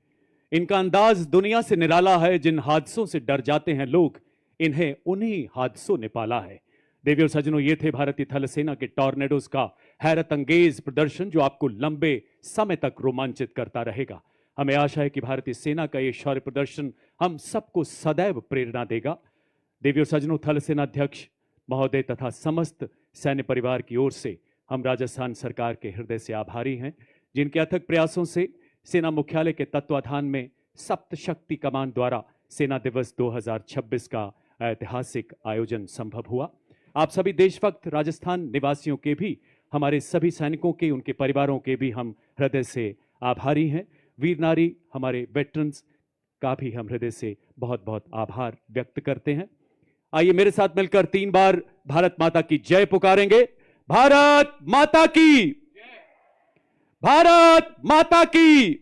इनका अंदाज दुनिया से निराला है। जिन हादसों से डर जाते हैं लोग, इन्हें उन्हीं हादसों ने पाला है। देवी और सज्जनों, ये थे भारतीय थल सेना के टॉर्नेडोज का हैरत अंगेज प्रदर्शन, जो आपको लंबे समय तक रोमांचित करता रहेगा। हमें आशा है कि भारतीय सेना का ये शौर्य प्रदर्शन हम सबको सदैव प्रेरणा देगा। देवी और सज्जनों, थल सेना अध्यक्ष महोदय तथा समस्त सैन्य परिवार की ओर से हम राजस्थान सरकार के हृदय से आभारी हैं, जिनके अथक प्रयासों से सेना मुख्यालय के तत्वाधान में सप्त शक्ति कमान द्वारा सेना दिवस 2026 का ऐतिहासिक आयोजन संभव हुआ। आप सभी देशभक्त राजस्थान निवासियों के भी, हमारे सभी सैनिकों के, उनके परिवारों के भी हम हृदय से आभारी हैं। वीर नारी हमारे वेटरन्स का भी हम हृदय से बहुत बहुत आभार व्यक्त करते हैं। आइए मेरे साथ मिलकर 3 बार भारत माता की जय पुकारेंगे। भारत माता की, भारत माता की,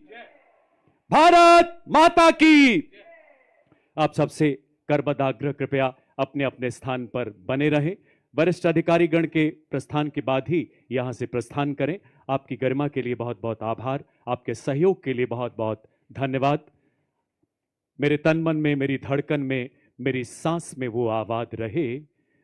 भारत माता की। आप सबसे करबद्ध कृपया अपने अपने स्थान पर बने रहें। वरिष्ठ अधिकारीगण के प्रस्थान के बाद ही यहां से प्रस्थान करें। आपकी गरिमा के लिए बहुत बहुत आभार, आपके सहयोग के लिए बहुत बहुत धन्यवाद। मेरे तन मन में, मेरी धड़कन में, मेरी सांस में वो आवाज रहे।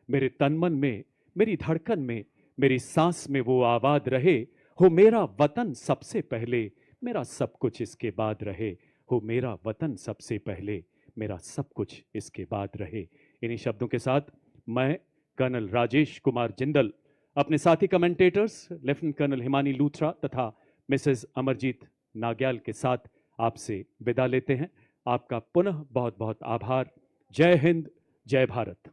मेरे तन मन में, मेरी धड़कन में, मेरी सांस में वो आवाज रहे। हो मेरा वतन सबसे पहले, मेरा सब कुछ इसके बाद रहे। हो मेरा वतन सबसे पहले, मेरा सब कुछ इसके बाद रहे। इन्हीं शब्दों के साथ मैं कर्नल राजेश कुमार जिंदल अपने साथी commentators lieutenant colonel Himani Luthra तथा मिसेस अमरजीत नाग्याल के साथ आपसे विदा लेते हैं। आपका पुनः बहुत बहुत आभार। जय हिंद, जय भारत।